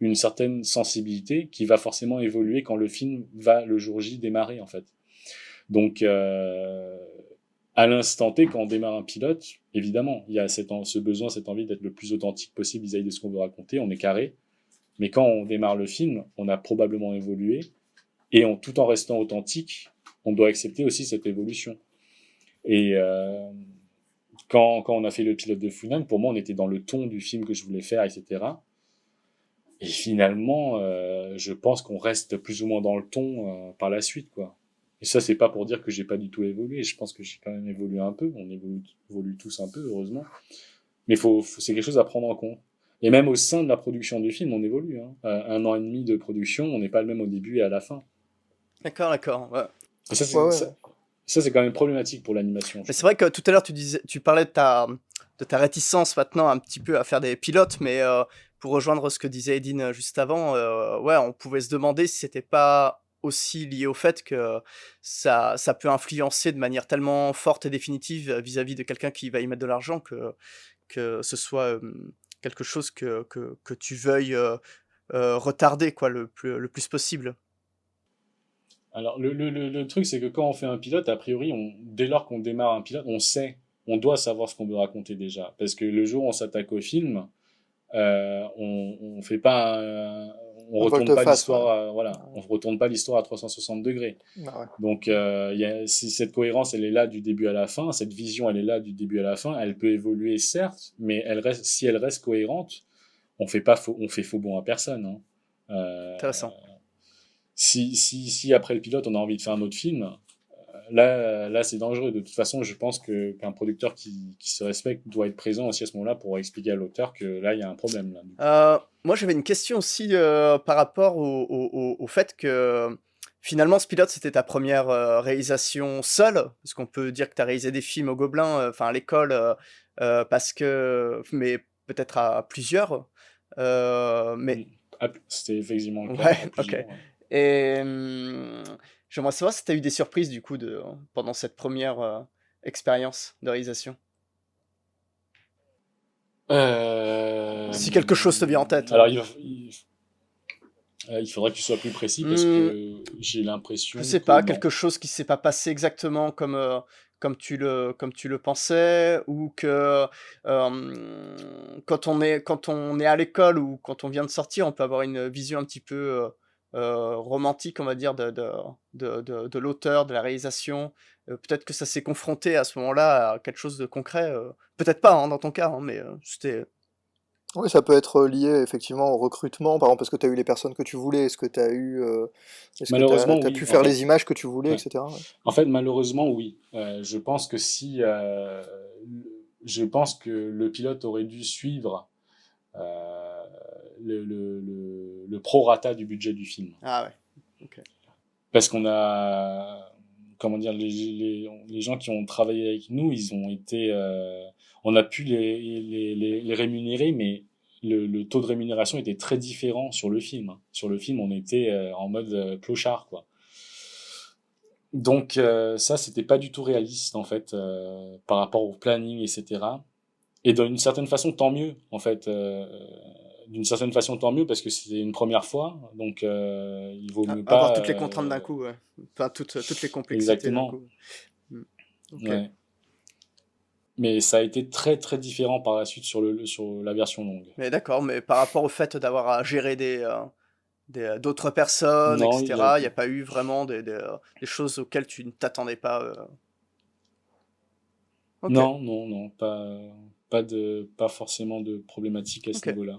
une certaine sensibilité qui va forcément évoluer quand le film va le jour J démarrer en fait. Donc à l'instant T, quand on démarre un pilote, évidemment, il y a ce besoin, cette envie d'être le plus authentique possible vis-à-vis de ce qu'on veut raconter, on est carré. Mais quand on démarre le film, on a probablement évolué, et tout en restant authentique, on doit accepter aussi cette évolution. Et quand on a fait le pilote de Funan, pour moi, on était dans le ton du film que je voulais faire, etc. Et finalement, je pense qu'on reste plus ou moins dans le ton par la suite, quoi. Et ça, c'est pas pour dire que j'ai pas du tout évolué. Je pense que j'ai quand même évolué un peu. On évolue tous un peu, heureusement. Mais c'est quelque chose à prendre en compte. Et même au sein de la production du film, on évolue. Hein. 1 an et demi de production, on n'est pas le même au début et à la fin. D'accord. Ouais. Et ça, Ouais, ouais. ça, c'est quand même problématique pour l'animation. Mais c'est vrai que tout à l'heure, tu parlais de ta réticence maintenant un petit peu à faire des pilotes, mais pour rejoindre ce que disait Edine juste avant, ouais, on pouvait se demander si c'était pas aussi lié au fait que ça peut influencer de manière tellement forte et définitive vis-à-vis de quelqu'un qui va y mettre de l'argent que ce soit quelque chose que tu veuilles retarder quoi, le plus possible. Alors, le truc, c'est que quand on fait un pilote, a priori, dès lors qu'on démarre un pilote, on doit savoir ce qu'on veut raconter déjà. Parce que le jour où on s'attaque au film, on fait pas on retourne pas l'histoire, voilà, on retourne pas l'histoire à 360 degrés. Ah ouais. Donc, si cette cohérence, elle est là du début à la fin, cette vision, elle est là du début à la fin, elle peut évoluer, certes, mais si elle reste cohérente, on fait faux bond à personne, hein. Intéressant. Si après le pilote, on a envie de faire un autre film, là c'est dangereux. De toute façon, je pense qu'un producteur qui se respecte doit être présent aussi à ce moment-là pour expliquer à l'auteur que là, il y a un problème. Là. Moi, j'avais une question aussi par rapport au fait que finalement, ce pilote, c'était ta première réalisation seule, parce qu'on peut dire que tu as réalisé des films au Gobelin, à l'école, mais peut-être à plusieurs. Mais... C'était effectivement le cas. Ouais, ok. Ouais. Et j'aimerais savoir si tu as eu des surprises du coup pendant cette première expérience de réalisation. Si quelque chose te vient en tête. Alors, il faudrait que tu sois plus précis parce que j'ai l'impression. Je sais pas, quelque chose qui s'est pas passé exactement comme tu le pensais, ou que quand on est à l'école ou quand on vient de sortir, on peut avoir une vision un petit peu romantique, on va dire, de l'auteur, de la réalisation. Peut-être que ça s'est confronté à ce moment-là à quelque chose de concret. Peut-être pas dans ton cas, mais c'était... Oui, ça peut être lié effectivement au recrutement, par exemple, parce que tu as eu les personnes que tu voulais, est-ce que tu as eu... est-ce malheureusement, que tu as oui. pu faire les images que tu voulais, ouais. etc. Ouais. En fait, malheureusement, oui. Je pense que je pense que le pilote aurait dû suivre le prorata du budget du film. Ah ouais, ok. Parce qu'on a... Comment dire, les gens qui ont travaillé avec nous, ils ont été... on a pu les rémunérer, mais le taux de rémunération était très différent sur le film. Sur le film, on était en mode clochard, quoi. Donc ça, c'était pas du tout réaliste, en fait, par rapport au planning, etc. Et d'une certaine façon, tant mieux, en fait. D'une certaine façon, tant mieux, parce que c'était une première fois, donc il vaut mieux pas... Avoir toutes les contraintes d'un coup, ouais. Enfin, toutes les complexités d'un coup. Okay. Ouais. Mais ça a été très très différent par la suite sur la version longue. Mais d'accord, mais par rapport au fait d'avoir à gérer d'autres personnes, non, etc., il n'y a pas eu vraiment des choses auxquelles tu ne t'attendais pas Okay. Non, pas forcément de problématique à ce niveau-là.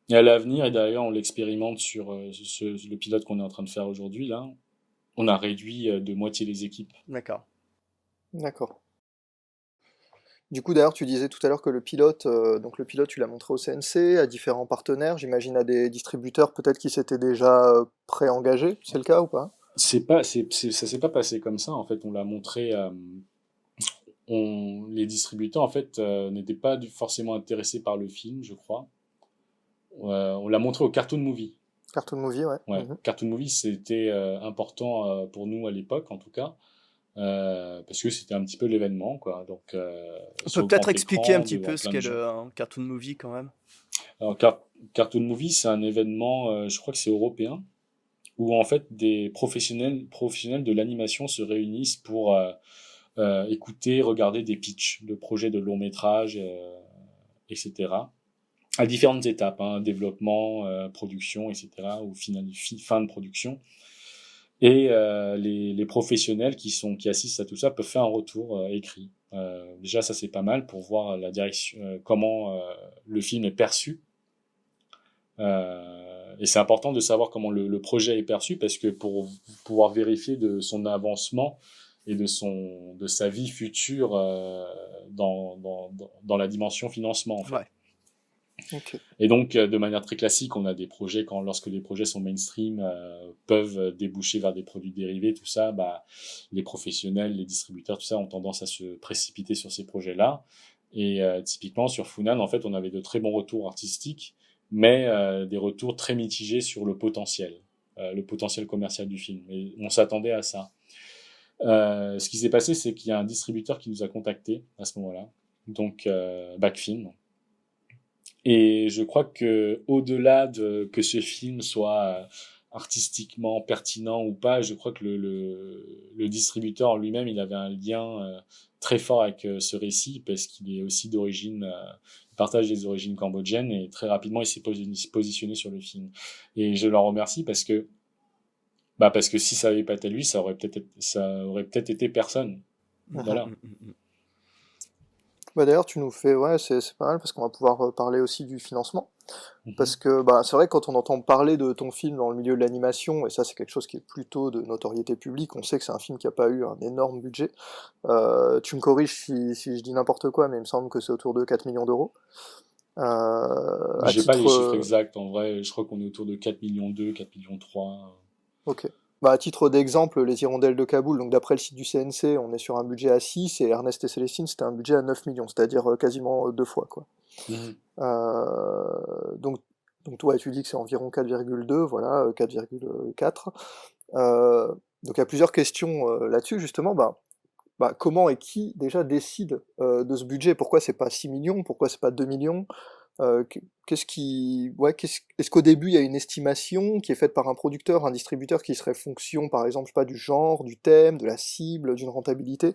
Et à l'avenir, et d'ailleurs on l'expérimente sur le pilote qu'on est en train de faire aujourd'hui, là, on a réduit de moitié les équipes. D'accord. Du coup, d'ailleurs, tu disais tout à l'heure que le pilote, tu l'as montré au CNC, à différents partenaires, j'imagine à des distributeurs peut-être qui s'étaient déjà pré-engagés, c'est le cas ou pas ? Ça s'est pas passé comme ça, en fait, on l'a montré... les distributeurs, en fait, n'étaient pas forcément intéressés par le film, je crois. On l'a montré au Cartoon Movie. Cartoon Movie, ouais. Mm-hmm. Cartoon Movie, c'était important pour nous à l'époque, en tout cas. Parce que c'était un petit peu l'événement, quoi. Donc, on peut peut-être expliquer un petit peu ce qu'est le Cartoon Movie quand même. Alors, Cartoon Movie, c'est un événement, je crois que c'est européen, où en fait des professionnels de l'animation se réunissent pour écouter, regarder des pitchs de projets de long métrage, etc. À différentes étapes, hein, développement, production, etc. ou fin de production. Et les professionnels qui assistent à tout ça peuvent faire un retour écrit. Déjà, ça c'est pas mal pour voir la direction, comment le film est perçu. Et c'est important de savoir comment le projet est perçu, parce que pour pouvoir vérifier de son avancement et de sa vie future dans la dimension financement, en fait. Ouais. Ok. Et donc, de manière très classique, on a des projets, lorsque les projets sont mainstream, peuvent déboucher vers des produits dérivés, tout ça, les professionnels, les distributeurs, tout ça ont tendance à se précipiter sur ces projets-là. Et typiquement, sur Funan, en fait, on avait de très bons retours artistiques, mais des retours très mitigés sur le potentiel commercial du film. Et on s'attendait à ça. Ce qui s'est passé, c'est qu'il y a un distributeur qui nous a contactés à ce moment-là, donc Backfilm. Et je crois que au-delà de que ce film soit artistiquement pertinent ou pas, je crois que le distributeur lui-même, il avait un lien très fort avec ce récit, parce qu'il est aussi d'origine, il partage des origines cambodgiennes, et très rapidement il s'est positionné sur le film. Et je l'en remercie parce que si ça avait pas été lui, ça aurait peut-être été personne. Voilà. D'ailleurs, tu nous fais, ouais, c'est pas mal parce qu'on va pouvoir parler aussi du financement. Mhm. Parce que c'est vrai que quand on entend parler de ton film dans le milieu de l'animation, et ça c'est quelque chose qui est plutôt de notoriété publique, on sait que c'est un film qui a pas eu un énorme budget. Tu me corriges si je dis n'importe quoi, mais il me semble que c'est autour de 4 millions d'euros. J'ai pas les chiffres exacts, en vrai, je crois qu'on est autour de 4 millions 2, 4 millions 3. Ok. À titre d'exemple, Les Hirondelles de Kaboul, donc d'après le site du CNC, on est sur un budget à 6, et Ernest et Célestine, c'était un budget à 9 millions, c'est-à-dire quasiment 2 fois, quoi. Mhm. Donc toi, tu dis que c'est environ 4,2, voilà, 4,4. Donc il y a plusieurs questions là-dessus, justement. Comment et qui déjà décide de ce budget? Pourquoi c'est pas 6 millions? Pourquoi c'est pas 2 millions? Est-ce qu'au début il y a une estimation qui est faite par un producteur, un distributeur, qui serait fonction, par exemple, je sais pas, du genre, du thème, de la cible, d'une rentabilité?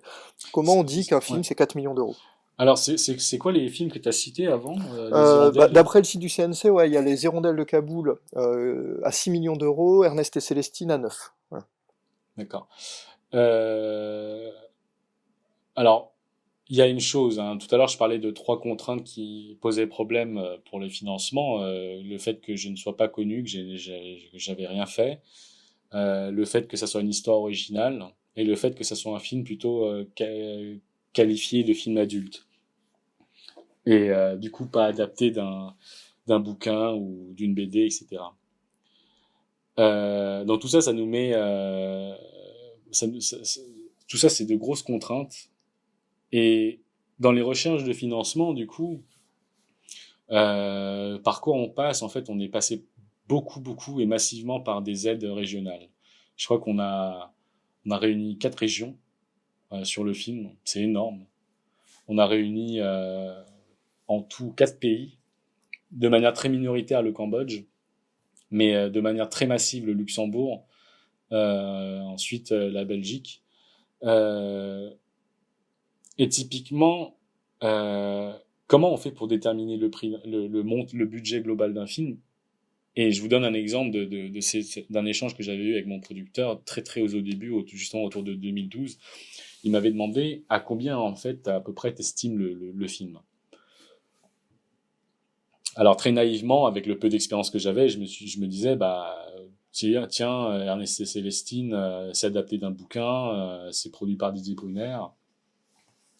Comment on dit qu'un film Ouais. c'est 4 millions d'euros? Alors, c'est quoi les films que tu as cités avant, les Hirondelles? D'après le site du CNC, ouais, il y a Les Hirondelles de Kaboul à 6 millions d'euros, Ernest et Célestine à 9. Ouais. D'accord. Alors, il y a une chose, hein. Tout à l'heure, je parlais de 3 contraintes qui posaient problème pour le financement. Le fait que je ne sois pas connu, que j'avais rien fait. Le fait que ça soit une histoire originale. Et le fait que ça soit un film plutôt qualifié de film adulte. Et du coup, pas adapté d'un bouquin ou d'une BD, etc. Donc tout ça, ça nous met... tout ça, c'est de grosses contraintes. Et dans les recherches de financement, du coup, par quoi on passe? En fait, on est passé beaucoup et massivement par des aides régionales. Je crois qu'on a réuni 4 régions sur le film. C'est énorme. On a réuni en tout 4 pays, de manière très minoritaire le Cambodge, mais de manière très massive le Luxembourg, ensuite la Belgique. Et typiquement, comment on fait pour déterminer le prix, le budget global d'un film? Et je vous donne un exemple d'un échange que j'avais eu avec mon producteur très au début, justement autour de 2012. Il m'avait demandé à combien, en fait, à peu près t'estimes le film. Alors, très naïvement, avec le peu d'expérience que j'avais, je me disais, tiens, Ernest et Célestine, c'est adapté d'un bouquin, c'est produit par Didier Brunner,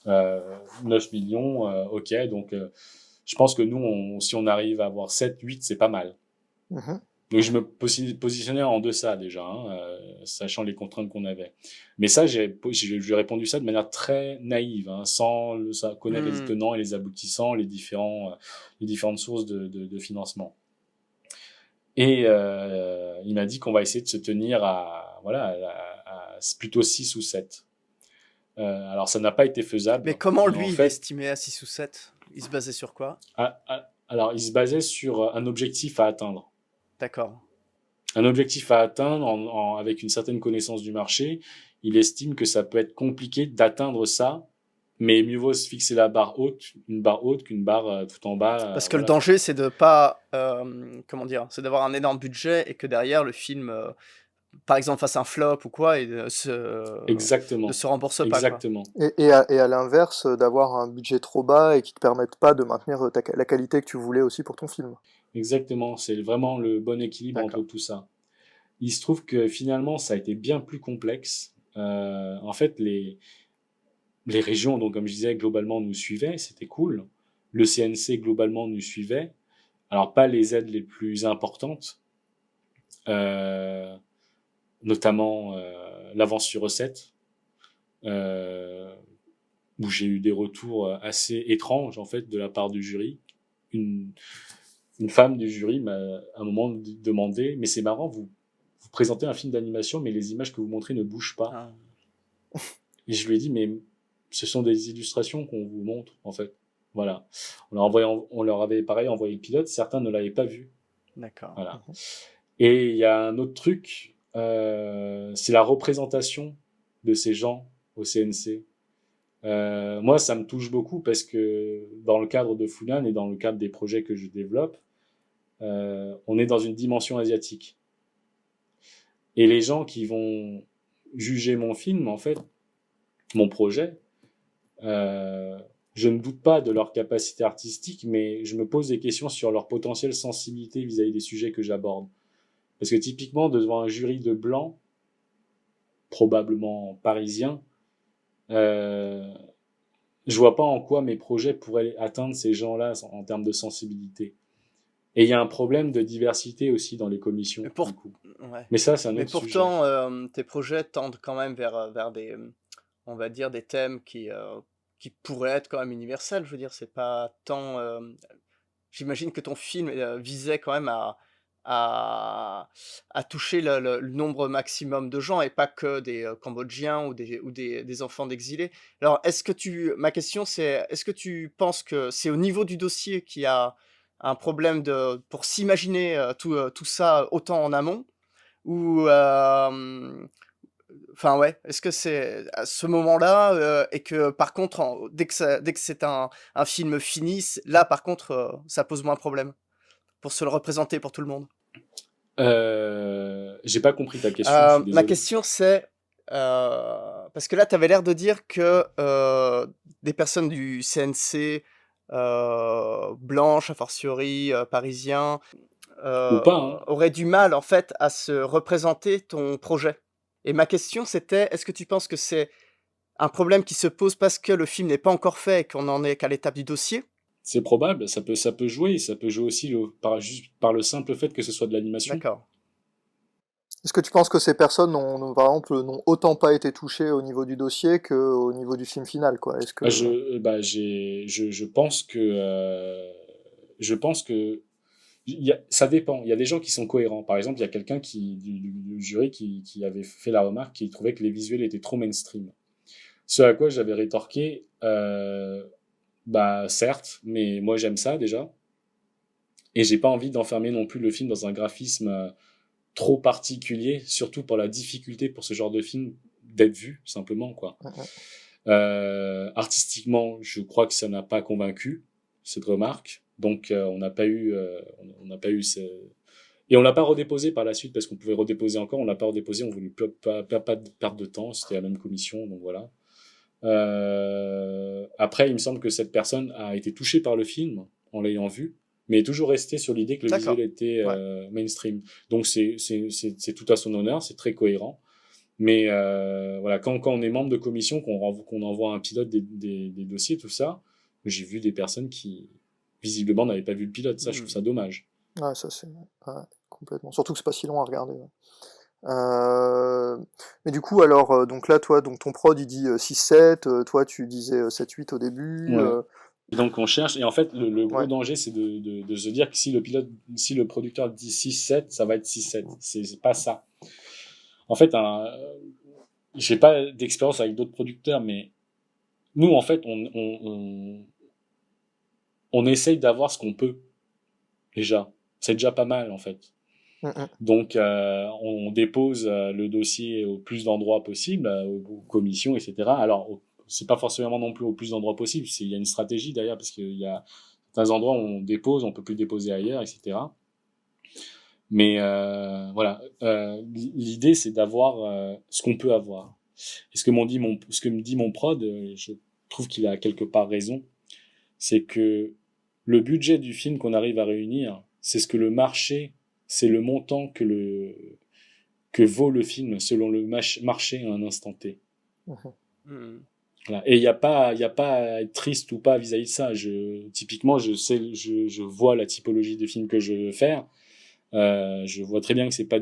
9 millions, ok, donc je pense que nous, si on arrive à avoir 7, 8, c'est pas mal. Mhm. Donc je me positionnais en deçà déjà, hein, sachant les contraintes qu'on avait. Mais ça, j'ai répondu ça de manière très naïve, hein, sans connaître les tenants et les aboutissants, les différentes sources de financement. Et il m'a dit qu'on va essayer de se tenir à plutôt 6 ou 7. Alors ça n'a pas été faisable. Mais comment lui, il estimait à 6 ou 7? Il se basait sur quoi? Alors, il se basait sur un objectif à atteindre. D'accord. Un objectif à atteindre avec une certaine connaissance du marché. Il estime que ça peut être compliqué d'atteindre ça, mais mieux vaut se fixer une barre haute qu'une barre tout en bas. Parce que le Voilà, quoi. danger, c'est de pas, comment dire, c'est d'avoir un énorme budget et que derrière le film, par exemple, fasse un flop ou quoi et ne Exactement. se rembourse pas, quoi. Exactement. Et à l'inverse, d'avoir un budget trop bas et qui te permette pas de maintenir la qualité que tu voulais aussi pour ton film. Exactement. C'est vraiment le bon équilibre entre D'accord. tout ça. Il se trouve que finalement, ça a été bien plus complexe. En fait, les régions, donc comme je disais, globalement nous suivaient, c'était cool. Le CNC globalement nous suivait. Alors pas les aides les plus importantes, euh, notamment l'avance sur recette, euh, où j'ai eu des retours assez étranges en fait de la part du jury. Une, une femme du jury m'a à un moment demandé, mais c'est marrant, vous présentez un film d'animation, mais les images que vous montrez ne bougent pas. Ah. Et je lui ai dit, mais ce sont des illustrations qu'on vous montre, en fait. Voilà. On leur avait pareil envoyé le pilote, certains ne l'avaient pas vu. D'accord. Voilà. Et il y a un autre truc, c'est la représentation de ces gens au CNC. Moi, ça me touche beaucoup parce que dans le cadre de Funan et dans le cadre des projets que je développe, on est dans une dimension asiatique. Et les gens qui vont juger mon film, en fait, mon projet, je ne doute pas de leur capacité artistique, mais je me pose des questions sur leur potentielle sensibilité vis-à-vis des sujets que j'aborde. Parce que typiquement, devant un jury de blancs, probablement parisiens, je vois pas en quoi mes projets pourraient atteindre ces gens-là en termes de sensibilité. Et il y a un problème de diversité aussi dans les commissions, Mais, du coup. ouais. Mais ça, c'est un Mais autre sujet. pourtant, tes projets tendent quand même vers des, on va dire, des thèmes qui pourraient être quand même universels. Je veux dire, c'est pas tant. J'imagine que ton film visait quand même à, à toucher le nombre maximum de gens et pas que des Cambodgiens ou des enfants d'exilés. Alors, ma question c'est, est-ce que tu penses que c'est au niveau du dossier qu'il y a un problème pour s'imaginer tout ça autant en amont ou, enfin ouais, est-ce que c'est à ce moment-là et que par contre, dès que c'est un film fini, là par contre, ça pose moins de problème pour se le représenter pour tout le monde. J'ai pas compris ta question, je suis Ma désolé. question c'est parce que là, tu avais l'air de dire que des personnes du CNC blanches, a fortiori parisiens, Ou pas, hein. auraient du mal en fait à se représenter ton projet. Et ma question c'était, est-ce que tu penses que c'est un problème qui se pose parce que le film n'est pas encore fait et qu'on en est qu'à l'étape du dossier? C'est probable, ça peut jouer aussi juste par le simple fait que ce soit de l'animation. D'accord. Est-ce que tu penses que ces personnes par exemple, n'ont autant pas été touchées au niveau du dossier qu'au niveau du film final, quoi? Est-ce que... Je pense que ça dépend. Il y a des gens qui sont cohérents. Par exemple, il y a quelqu'un du jury qui avait fait la remarque qui trouvait que les visuels étaient trop mainstream. Ce à quoi j'avais rétorqué, certes, mais moi j'aime ça déjà. Et j'ai pas envie d'enfermer non plus le film dans un graphisme trop particulier, surtout pour la difficulté pour ce genre de film d'être vu, simplement, quoi. Artistiquement, je crois que ça n'a pas convaincu, cette remarque. Donc, on n'a pas eu et on l'a pas redéposé par la suite parce qu'on pouvait redéposer encore. On l'a pas redéposé. On voulait pas perdre de temps. C'était la même commission, donc voilà. Après, il me semble que cette personne a été touchée par le film en l'ayant vu, mais est toujours restée sur l'idée que le D'accord. visuel était mainstream. Donc c'est tout à son honneur, c'est très cohérent. Mais voilà, quand on est membre de commission, qu'on envoie un pilote des dossiers, tout ça, j'ai vu des personnes qui visiblement n'avaient pas vu le pilote. Ça, je trouve ça dommage. Ouais, ça c'est... Ouais, complètement. Surtout que c'est pas si long à regarder. Ouais. Mais du coup, alors, donc là, toi, donc ton prod, il dit 6-7, toi, tu disais 7-8 au début. Ouais. Et donc on cherche, et en fait, le gros Ouais. danger, c'est de se dire que si le producteur dit 6-7, ça va être 6-7. C'est pas ça. En fait, j'ai pas d'expérience avec d'autres producteurs, mais nous, en fait, on essaye d'avoir ce qu'on peut. déjà. C'est déjà pas mal, en fait. Mhm. Donc, on dépose le dossier au plus d'endroits possible, aux commissions, etc. Alors, c'est pas forcément non plus au plus d'endroits possible. Il y a une stratégie derrière, parce qu'il y a certains endroits où on dépose, on peut plus déposer ailleurs, etc. Mais voilà, l'idée c'est d'avoir ce qu'on peut avoir. Et ce que me dit mon prod, je trouve qu'il a quelque part raison, c'est que le budget du film qu'on arrive à réunir, c'est ce que le marché, c'est le montant que vaut le film selon le marché à un instant T. Mhm. Hmm. Voilà. Et il y a pas à être triste ou pas vis-à-vis de ça. Typiquement, je vois la typologie de film que je veux faire. Je vois très bien que c'est pas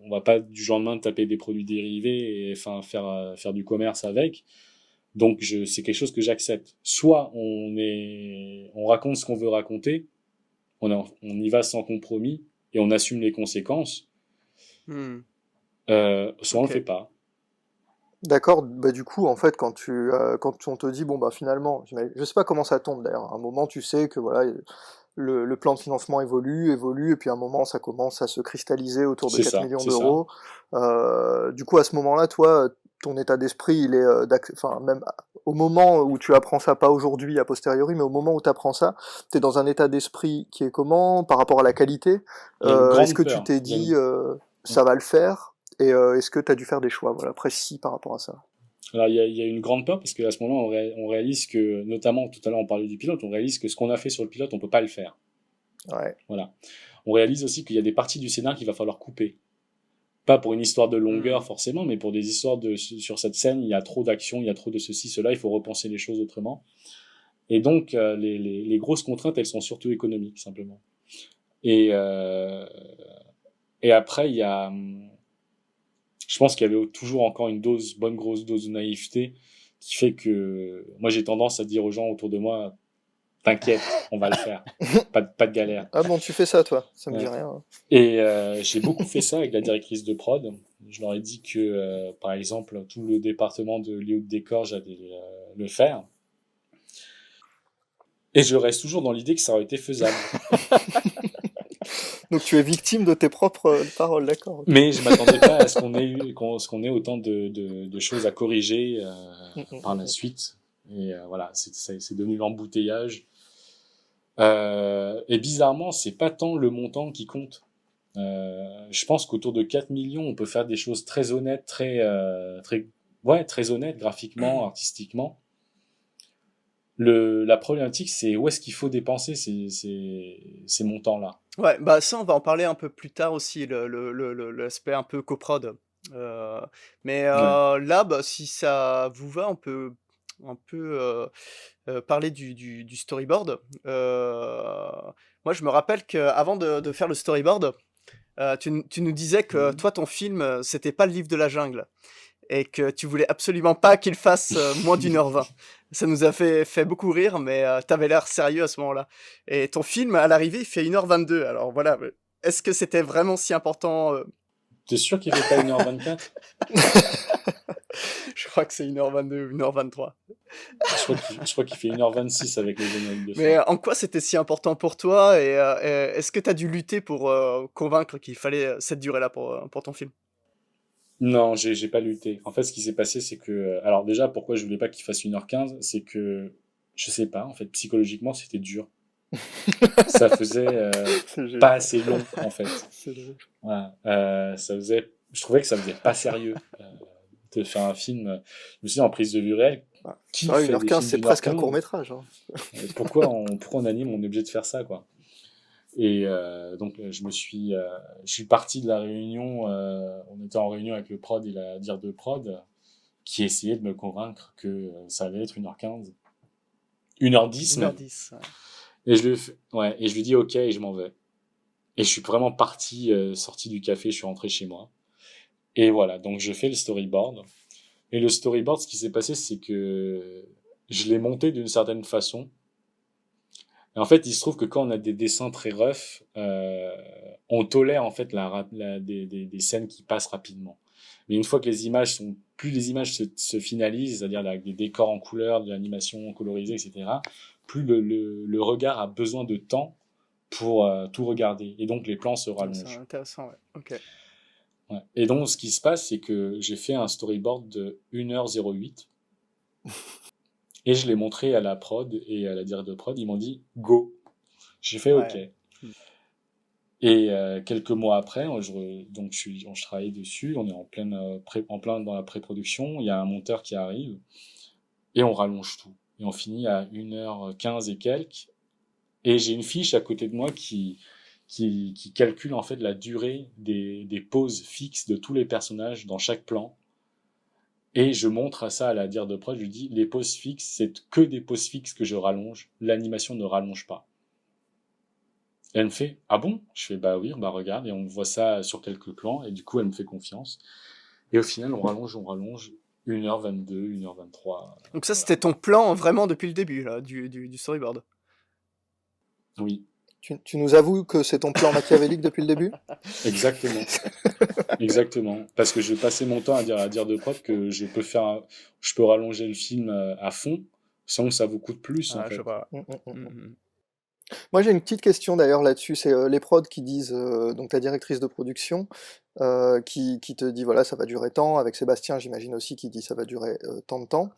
on va pas du jour au lendemain taper des produits dérivés et enfin faire du commerce avec. Donc c'est quelque chose que j'accepte. Soit on raconte ce qu'on veut raconter, on y va sans compromis et on assume les conséquences. Hmm. Soit on le fait Ok. pas. D'accord, bah du coup, en fait, quand on te dit, bon, bah finalement, je sais pas comment ça tombe d'ailleurs, à un moment, tu sais que voilà, le plan de financement évolue, et puis à un moment, ça commence à se cristalliser autour de 4 millions C'est ça. d'euros. Du coup, à ce moment-là, toi, ton état d'esprit, il est, enfin, même au moment où tu apprends ça, pas aujourd'hui, a posteriori, mais au moment où tu apprends ça, t'es dans un état d'esprit qui est comment, par rapport à la qualité? Il y a une Est-ce grande que tu peur. t'es dit, ça va le faire? Et est-ce que tu as dû faire des choix, voilà, précis par rapport à ça? Alors il y a une grande peur parce qu'à ce moment-là, on réalise que, notamment tout à l'heure on parlait du pilote, on réalise que ce qu'on a fait sur le pilote, on peut pas le faire. Ouais. Voilà. On réalise aussi qu'il y a des parties du scénar qu'il va falloir couper. Pas pour une histoire de Hmm. longueur forcément, mais pour des histoires sur cette scène, il y a trop d'action, il y a trop de ceci, cela, il faut repenser les choses autrement. Et donc les grosses contraintes, elles sont surtout économiques simplement. Et et après il y a, je pense qu'il y avait toujours encore une bonne grosse dose de naïveté qui fait que moi j'ai tendance à dire aux gens autour de moi, t'inquiète, on va le faire, pas de galère. Ah bon, tu fais ça, toi? Ça me dit Ouais. rien. Et j'ai beaucoup fait ça avec la directrice de prod. Je leur ai dit que, par exemple, tout le département de lieu de décor, j'allais le faire. Et je reste toujours dans l'idée que ça aurait été faisable. Donc tu es victime de tes propres paroles, d'accord, ok. Mais je m'attendais pas à ce qu'on ait autant de choses à corriger Mm, mm, par mm, la mm. suite. Et voilà, c'est devenu l'embouteillage. Et bizarrement, c'est pas tant le montant qui compte. Je pense qu'autour de 4 millions, on peut faire des choses très honnêtes, très honnêtes graphiquement, artistiquement. La problématique, c'est où est-ce qu'il faut dépenser ces montants-là. Ouais, bah ça, on va en parler un peu plus tard aussi, l'aspect un peu coprod. Euh, mais Ouais. là, bah, si ça vous va, on peut parler du storyboard. Moi, je me rappelle qu'avant de faire le storyboard, tu nous disais que Mhm. toi, ton film, c'était pas le livre de la jungle et que tu voulais absolument pas qu'il fasse moins d'1h20. Ça nous a fait beaucoup rire, mais t'avais l'air sérieux à ce moment-là. Et ton film, à l'arrivée, il fait 1h22. Alors voilà, est-ce que c'était vraiment si important T'es sûr qu'il fait pas 1h24? Je crois que c'est 1h22 ou 1h23. Je crois qu'il fait 1h26 avec le générique de Mais fin. en quoi c'était si important pour toi et est-ce que t'as dû lutter pour convaincre qu'il fallait cette durée-là pour ton film? Non, j'ai pas lutté. En fait, ce qui s'est passé, c'est que, alors déjà, pourquoi je voulais pas qu'il fasse 1h15, c'est que, je sais pas, en fait, psychologiquement, c'était dur. Ça faisait C'est pas génial. assez long, en fait. C'est drôle. Voilà. Je trouvais que ça faisait pas sérieux de faire un film. Je me suis dit, en prise de vue réelle, Ouais. C'est qui vrai, fait des 1h15, films c'est d'une heure presque un 15 court-métrage, hein. Pourquoi on anime, on est obligé de faire ça, quoi. Et donc je suis parti de la réunion. On était en réunion avec le prod et la dire de prod qui essayait de me convaincre que ça allait être 1h15, 1h10 même. 1h10. Ouais. Et je lui dis ok et je m'en vais. Et je suis vraiment parti, sorti du café, je suis rentré chez moi. Et voilà, donc je fais le storyboard. Et le storyboard, ce qui s'est passé, c'est que je l'ai monté d'une certaine façon. Et en fait, il se trouve que quand on a des dessins très roughs, on tolère en fait des scènes qui passent rapidement. Mais une fois que plus les images se finalisent, c'est-à-dire avec des décors en couleur, de l'animation colorisée, etc., plus le regard a besoin de temps pour tout regarder. Et donc, les plans se C'est rallongent. intéressant, ouais. Ok. Ouais. Et donc, ce qui se passe, c'est que j'ai fait un storyboard de 1h08 et je l'ai montré à la prod et à la directrice de prod. Ils m'ont dit go. J'ai fait OK. Ouais. Et quelques mois après, je travaille dessus. On est en plein dans la pré-production. Il y a un monteur qui arrive et on rallonge tout. Et on finit à 1h15 et quelques. Et j'ai une fiche à côté de moi qui calcule en fait la durée des poses fixes de tous les personnages dans chaque plan. Et je montre ça à la dire de prod, je lui dis, les poses fixes, c'est que des poses fixes que je rallonge, l'animation ne rallonge pas. Et elle me fait, ah bon? Je fais, bah oui, bah regarde, et on voit ça sur quelques plans, et du coup, elle me fait confiance. Et au final, on rallonge, 1h22, 1h23. Donc ça, Voilà. c'était ton plan vraiment depuis le début, là, du storyboard. Oui, Tu nous avoues que c'est ton plan machiavélique depuis le début? exactement. Exactement. Parce que je passais mon temps à dire de prod que je peux rallonger le film à fond sans que ça vous coûte plus, en Ah, je fait. vois. Mm, mm, mm. Mhm. Moi, j'ai une petite question d'ailleurs là-dessus. C'est les prods qui disent, donc la directrice de production, qui te dit voilà, ça va durer tant. Avec Sébastien, j'imagine aussi, qui dit ça va durer tant de temps.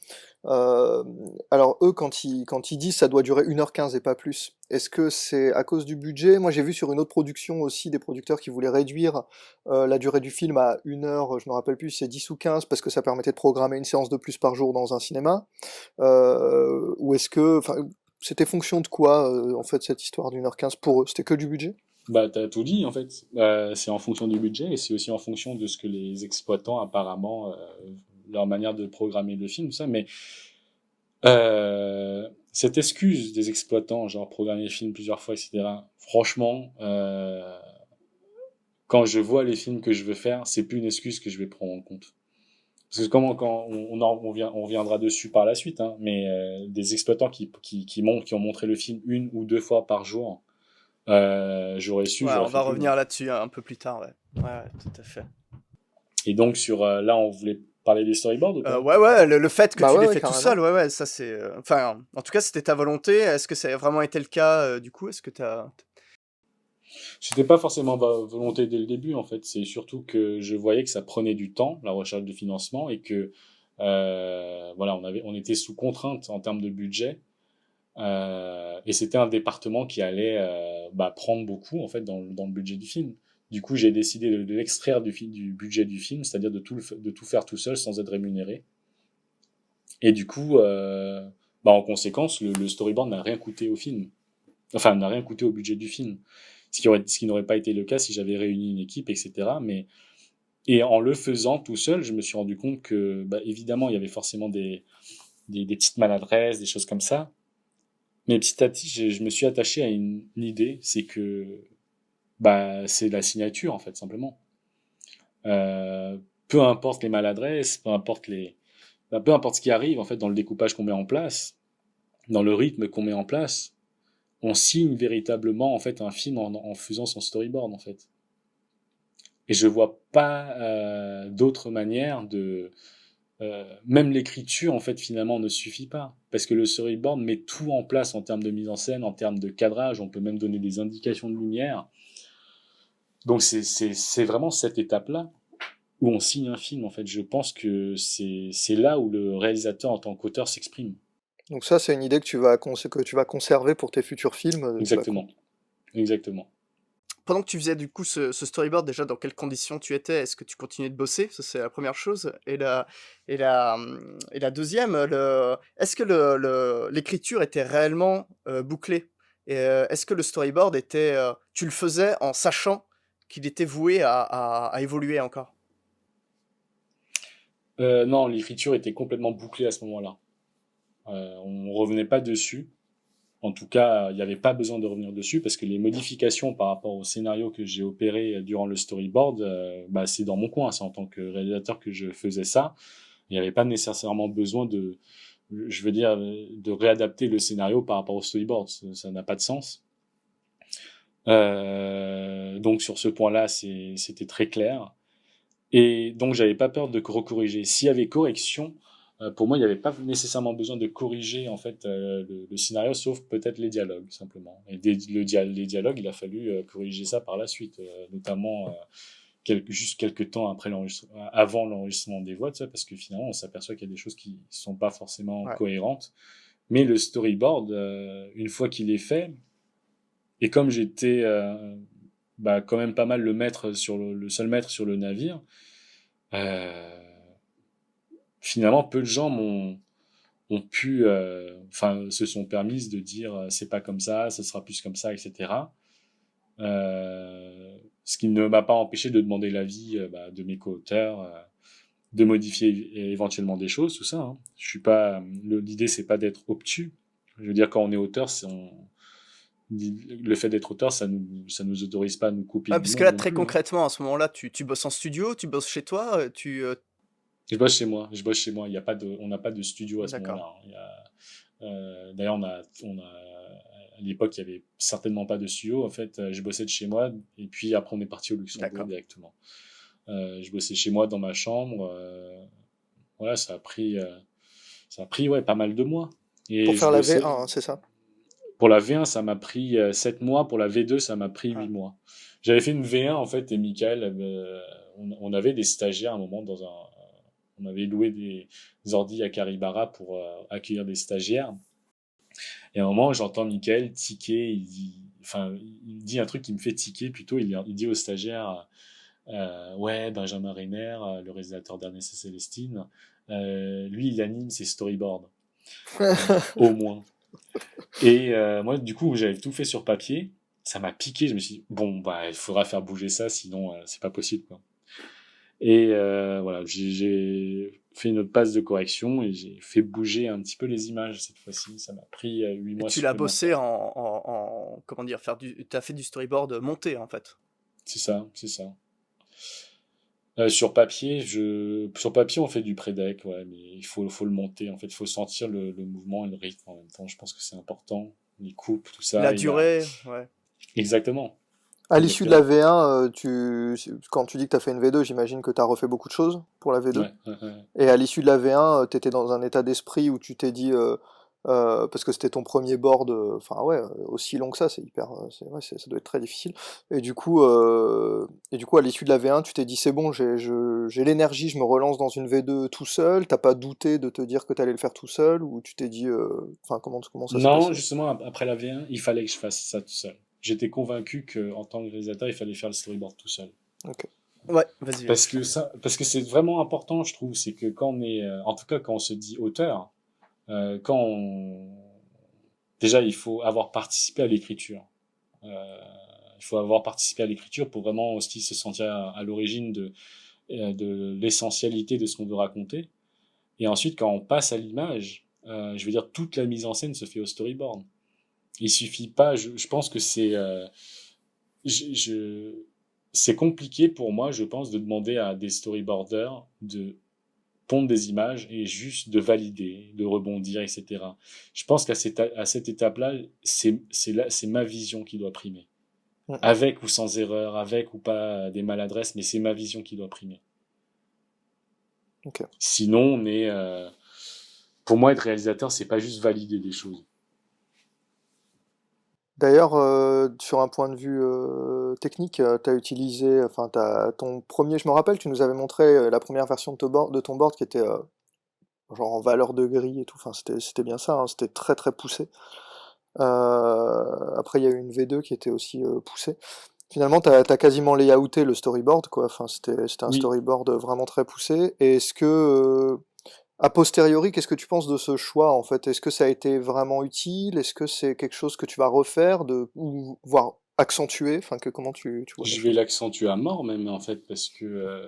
Euh, alors, eux, quand ils disent ça doit durer 1h15 et pas plus, est-ce que c'est à cause du budget? Moi, j'ai vu sur une autre production aussi des producteurs qui voulaient réduire la durée du film à 1 heure, je me rappelle plus, c'est 10 ou 15, parce que ça permettait de programmer une séance de plus par jour dans un cinéma. Ou est-ce que. Enfin, c'était fonction de quoi, en fait, cette histoire d'1h15 pour eux? C'était que du budget? Bah, t'as tout dit, en fait. C'est en fonction du budget et c'est aussi en fonction de ce que les exploitants, apparemment, leur manière de programmer le film, tout ça. Mais cette excuse des exploitants, genre programmer le film plusieurs fois, etc., franchement, quand je vois les films que je veux faire, c'est plus une excuse que je vais prendre en compte. Parce que quand on reviendra dessus par la suite, hein, mais des exploitants qui ont montré le film 1 ou 2 fois par jour, Ouais, j'aurais on fait va plus long. revenir là-dessus un peu plus tard, ouais. Ouais, tout à fait. Et donc là, on voulait parler des storyboards ou pas? Ouais, le fait que Bah tu ouais, l'aies ouais, fait tout carrément. seul, ouais, ça c'est... Enfin, en tout cas, c'était ta volonté. Est-ce que ça a vraiment été le cas, du coup? Est-ce que t'as... C'était pas forcément ma volonté dès le début, en fait. C'est surtout que je voyais que ça prenait du temps, la recherche de financement, et que voilà, on était sous contrainte en termes de budget. Et c'était un département qui allait prendre beaucoup en fait dans le budget du film. Du coup, j'ai décidé de l'extraire du budget du film, c'est-à-dire de tout faire tout seul sans être rémunéré. Et du coup, en conséquence, le storyboard n'a rien coûté au film. Enfin, n'a rien coûté au budget du film. Ce qui n'aurait pas été le cas si j'avais réuni une équipe, etc. Et en le faisant tout seul, je me suis rendu compte que, évidemment, il y avait forcément des petites maladresses, des choses comme ça. Mais petit à petit, je me suis attaché à une idée, c'est que c'est la signature en fait, simplement. Peu importe les maladresses, peu importe ce qui arrive en fait dans le découpage qu'on met en place, dans le rythme qu'on met en place, on signe véritablement en fait un film en faisant son storyboard en fait. Et je vois pas d'autre manière de même l'écriture en fait finalement ne suffit pas parce que le storyboard met tout en place en termes de mise en scène, en termes de cadrage, on peut même donner des indications de lumière. Donc c'est vraiment cette étape-là où on signe un film en fait. Je pense que c'est là où le réalisateur en tant qu'auteur s'exprime. Donc ça, c'est une idée que que tu vas conserver pour tes futurs films. Exactement. Exactement. Pendant que tu faisais du coup ce storyboard, déjà dans quelles conditions tu étais? Est-ce que tu continuais de bosser? Ça c'est la première chose. Et la deuxième, est-ce que l'écriture était réellement bouclée? Et est-ce que le storyboard était, tu le faisais en sachant qu'il était voué à évoluer encore? Non, l'écriture était complètement bouclée à ce moment-là. On revenait pas dessus. En tout cas, il n'y avait pas besoin de revenir dessus parce que les modifications par rapport au scénario que j'ai opéré durant le storyboard, c'est dans mon coin. C'est en tant que réalisateur que je faisais ça. Il n'y avait pas nécessairement besoin de réadapter le scénario par rapport au storyboard. Ça n'a pas de sens. Donc sur ce point-là, c'était très clair. Et donc j'avais pas peur de recorriger. S'il y avait correction, Pour moi, il n'y avait pas nécessairement besoin de corriger en fait le scénario, sauf peut-être les dialogues simplement. Et les dialogues, il a fallu corriger ça par la suite, notamment juste quelques temps avant l'enregistrement des voix, parce que finalement, on s'aperçoit qu'il y a des choses qui sont pas forcément Ouais. cohérentes. Mais le storyboard, une fois qu'il est fait, et comme j'étais quand même pas mal le seul maître sur le navire, euh, finalement, peu de gens ont pu, se sont permises de dire c'est pas comme ça, ce sera plus comme ça, etc. Ce qui ne m'a pas empêché de demander l'avis de mes co-auteurs, de modifier éventuellement des choses, tout ça. Hein. Je suis pas, l'idée c'est pas d'être obtus. Je veux dire, quand on est auteur, le fait d'être auteur, ça nous autorise pas à nous couper Ouais, du parce que monde là, non très plus. Hein. concrètement, à ce moment-là, tu bosses en studio, tu bosses chez toi, Je bosse chez moi. Je bosse chez moi. Il y a pas de, on n'a pas de studio à ce D'accord, moment-là. Hein. D'ailleurs, à l'époque, il y avait certainement pas de studio. En fait, je bossais de chez moi et puis après, on est parti au Luxembourg d'accord. directement. Je bossais chez moi dans ma chambre. Voilà, ça a pris ouais, pas mal de mois. Et Pour je faire la bossais. V1, c'est ça? Pour la V1, ça m'a pris 7 mois. Pour la V2, ça m'a pris 8 Ah. mois. J'avais fait une V1 en fait, et Michael, on avait des stagiaires à un moment on avait loué des ordi à Caribara pour accueillir des stagiaires. Et à un moment, j'entends Michael tiquer. Il dit un truc qui me fait tiquer plutôt. Il dit aux stagiaires, ouais, Benjamin Reiner, le réalisateur d'Ernest et Célestine, lui, il anime ses storyboards, au moins. Et moi, du coup, j'avais tout fait sur papier. Ça m'a piqué. Je me suis dit, bon, bah, il faudra faire bouger ça, sinon, c'est pas possible, quoi. Et voilà, j'ai fait une autre passe de correction et j'ai fait bouger un petit peu les images cette fois-ci. Ça m'a pris 8 Et mois tu l'as bossé supplémentaires. comment dire, t'as fait du storyboard monté, en fait. C'est ça, c'est ça. Sur papier, on fait du pré-deck, ouais, mais faut le monter. En fait, il faut sentir le mouvement et le rythme en même temps. Je pense que c'est important. Les coupes, tout ça. La durée, ouais. Exactement, À l'issue de la exactement. V1, quand tu dis que tu as fait une V2, j'imagine que tu as refait beaucoup de choses pour la V2. Ouais, ouais, ouais. Et à l'issue de la V1, tu étais dans un état d'esprit où tu t'es dit, parce que c'était ton premier board, enfin ouais, aussi long que ça, c'est hyper, ouais, ça doit être très difficile. Et du coup, à l'issue de la V1, tu t'es dit, c'est bon, j'ai l'énergie, je me relance dans une V2 tout seul. T'as pas douté de te dire que t'allais le faire tout seul, ou tu t'es dit, enfin, comment ça s'est Non, passé? justement, après la V1, il fallait que je fasse ça tout seul. J'étais convaincu que, en tant que réalisateur, il fallait faire le storyboard tout seul. Ok. Ouais, vas-y, vas-y. Parce que c'est vraiment important, je trouve, c'est que quand on est, en tout cas, quand on se dit auteur, euh, quand on, déjà, il faut avoir participé à l'écriture. Euh, il faut avoir participé à l'écriture pour vraiment aussi se sentir à l'origine de l'essentialité de ce qu'on veut raconter. Et ensuite, quand on passe à l'image, je veux dire, toute la mise en scène se fait au storyboard. Il suffit pas, je pense que je, je- c'est compliqué pour moi, je pense, de demander à des storyboarders de pondre des images et juste de valider, de rebondir, etc. Je pense à cette étape-là, c'est ma vision qui doit primer. Mhm. Avec ou sans erreur, avec ou pas des maladresses, mais c'est ma vision qui doit primer. Ok. Sinon, pour moi, être réalisateur, c'est pas juste valider des choses. D'ailleurs, sur un point de vue technique, t'as utilisé, enfin, ton premier, je me rappelle, tu nous avais montré la première version de ton board qui était genre en valeur de gris et tout, enfin, c'était bien ça, hein, c'était très très poussé. Après, il y a eu une V2 qui était aussi poussée. Finalement, t'as quasiment layouté le storyboard, quoi. Enfin, c'était un Oui, storyboard vraiment très poussé. Et est-ce que, a posteriori, qu'est-ce que tu penses de ce choix, en fait? Est-ce que ça a été vraiment utile? Est-ce que c'est quelque chose que tu vas refaire, ou voire accentuer? Enfin, comment tu vois la je vais chose? l'accentuer à mort même en fait, parce que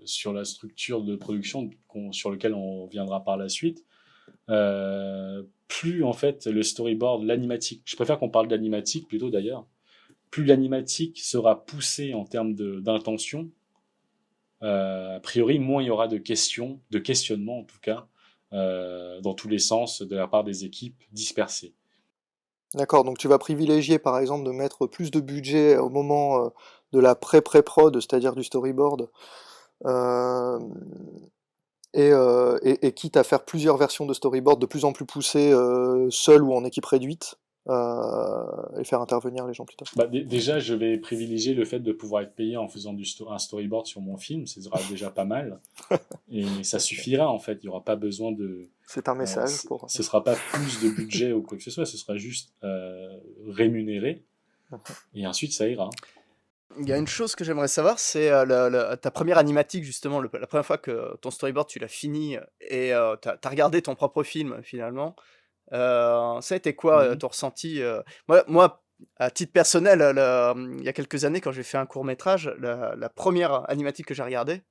sur la structure de production sur lequel on viendra par la suite, plus en fait le storyboard, l'animatique, je préfère qu'on parle d'animatique plutôt d'ailleurs, plus l'animatique sera poussé en termes d'intention, a priori, moins il y aura de questions, de questionnements en tout cas, dans tous les sens de la part des équipes dispersées. D'accord, donc tu vas privilégier, par exemple, de mettre plus de budget au moment de la pré-pré-prod, c'est-à-dire du storyboard, euh, et quitte à faire plusieurs versions de storyboard de plus en plus poussées, seul ou en équipe réduite, et faire intervenir les gens plus tard. Bah, déjà, je vais privilégier le fait de pouvoir être payé en faisant un storyboard sur mon film. Ce sera déjà pas mal. Et ça suffira, en fait. Il n'y aura pas besoin de... C'est un message pour... Ce sera pas plus de budget ou quoi que ce soit. Ce sera juste rémunéré. Et ensuite, ça ira. Il y a une chose que j'aimerais savoir, c'est ta première animatique, justement, la première fois que ton storyboard, tu l'as fini et t'as regardé ton propre film, finalement. Ça a été quoi ton ressenti moi, à titre personnel, il y a quelques années, quand j'ai fait un court-métrage, la première animatique que j'ai regardée,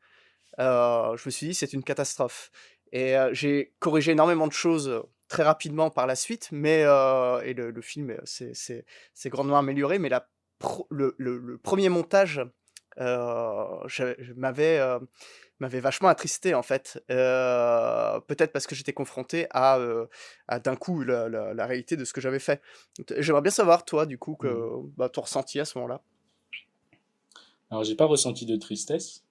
je me suis dit, c'est une catastrophe. Et j'ai corrigé énormément de choses très rapidement par la suite, mais et le film c'est grandement amélioré, mais le premier montage m'avait vachement attristé en fait. Peut-être parce que j'étais confronté à d'un coup la réalité de ce que j'avais fait. J'aimerais bien savoir, toi, du coup, ton ressenti à ce moment-là. Alors, j'ai pas ressenti de tristesse.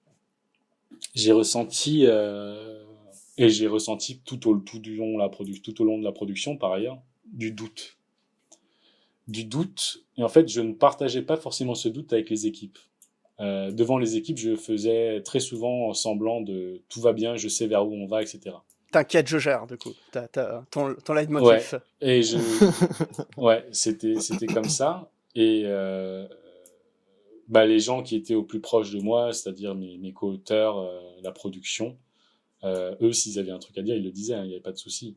J'ai ressenti et j'ai ressenti tout au long de la production, par ailleurs, du doute. Et en fait, je ne partageais pas forcément ce doute avec les équipes. Devant les équipes, je faisais très souvent semblant de tout va bien, je sais vers où on va, etc. T'inquiète, je gère, du coup. Ton leitmotiv. Ouais, et ouais, c'était comme ça. Et les gens qui étaient au plus proche de moi, c'est-à-dire mes co-auteurs, la production, eux, s'ils avaient un truc à dire, ils le disaient, hein, il n'y avait pas de souci.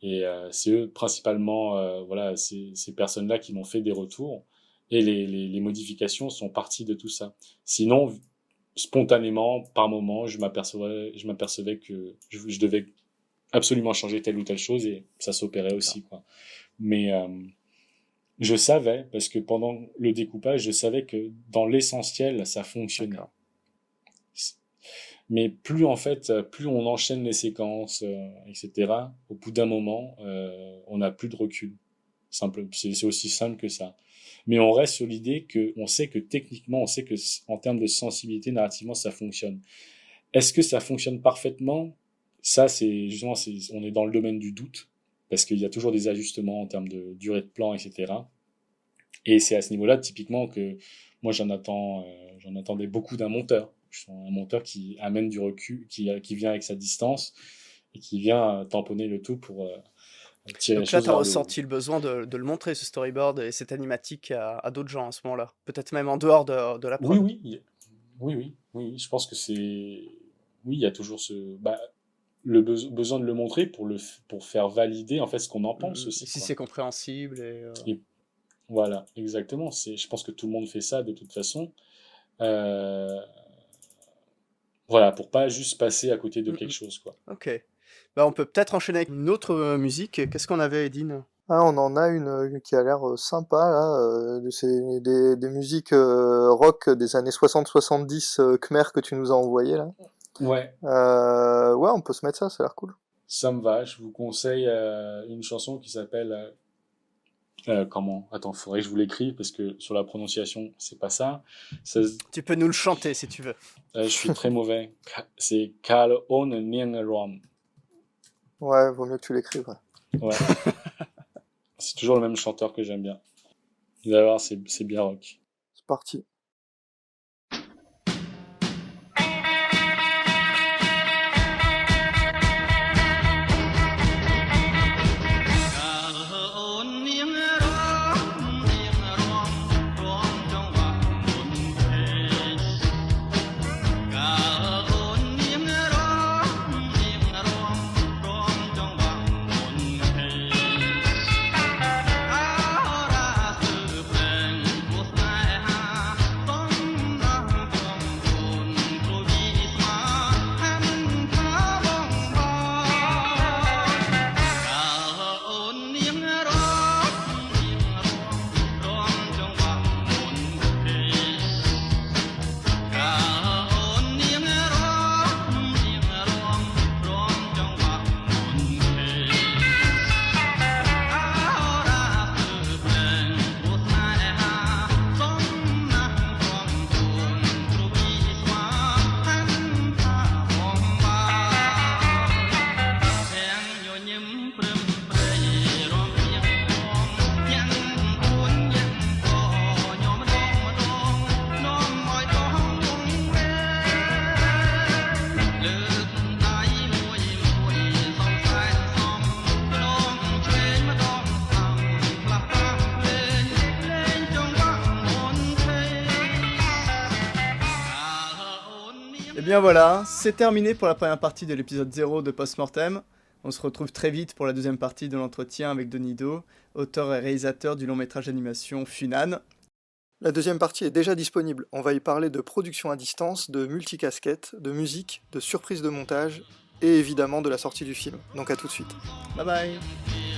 Et c'est eux, principalement, ces personnes-là qui m'ont fait des retours. Et les modifications sont parties de tout ça. Sinon, spontanément, par moment, je m'apercevais que je devais absolument changer telle ou telle chose et ça s'opérait aussi, quoi. Mais je savais, parce que pendant le découpage, je savais que dans l'essentiel, ça fonctionnait. D'accord. Mais plus on enchaîne les séquences, etc., au bout d'un moment, on n'a plus de recul. C'est aussi simple que ça. Mais on reste sur l'idée on sait que techniquement, on sait que en termes de sensibilité, narrativement, ça fonctionne. Est-ce que ça fonctionne parfaitement ? Ça, c'est justement, on est dans le domaine du doute, parce qu'il y a toujours des ajustements en termes de durée de plan, etc. Et c'est à ce niveau-là, typiquement, que moi, j'en attendais beaucoup d'un monteur. Je suis un monteur qui amène du recul, qui vient avec sa distance et qui vient tamponner le tout pour tirer les choses. Donc là, tu as ressenti le besoin de le montrer, ce storyboard et cette animatique à d'autres gens à ce moment-là. Peut-être même en dehors de la prod. Oui. Je pense que c'est... Oui, il y a toujours le besoin de le montrer pour faire valider en fait ce qu'on en pense aussi. Et si c'est compréhensible. Et voilà, exactement. Je pense que tout le monde fait ça de toute façon. Voilà, pour pas juste passer à côté de quelque chose, quoi. Ok. On peut peut-être enchaîner avec une autre musique. Qu'est-ce qu'on avait, Edine ? On en a une qui a l'air sympa, là. C'est des musiques rock des années 60-70 Khmer que tu nous as envoyé là. Ouais. Ouais, on peut se mettre ça a l'air cool. Ça me va. Je vous conseille une chanson qui s'appelle... comment ? Attends, faudrait que je vous l'écrive parce que sur la prononciation, c'est pas ça. Tu peux nous le chanter si tu veux. Je suis très mauvais. C'est Kal On Nien Rom. Ouais, vaut mieux que tu l'écrives. Ouais. C'est toujours le même chanteur que j'aime bien. Vous allez voir, c'est bien rock. C'est parti. Et bien voilà, c'est terminé pour la première partie de l'épisode 0 de Postmortem. On se retrouve très vite pour la deuxième partie de l'entretien avec Denis Do, auteur et réalisateur du long-métrage d'animation Funan. La deuxième partie est déjà disponible. On va y parler de production à distance, de multicasquettes, de musique, de surprises de montage et évidemment de la sortie du film. Donc à tout de suite. Bye bye.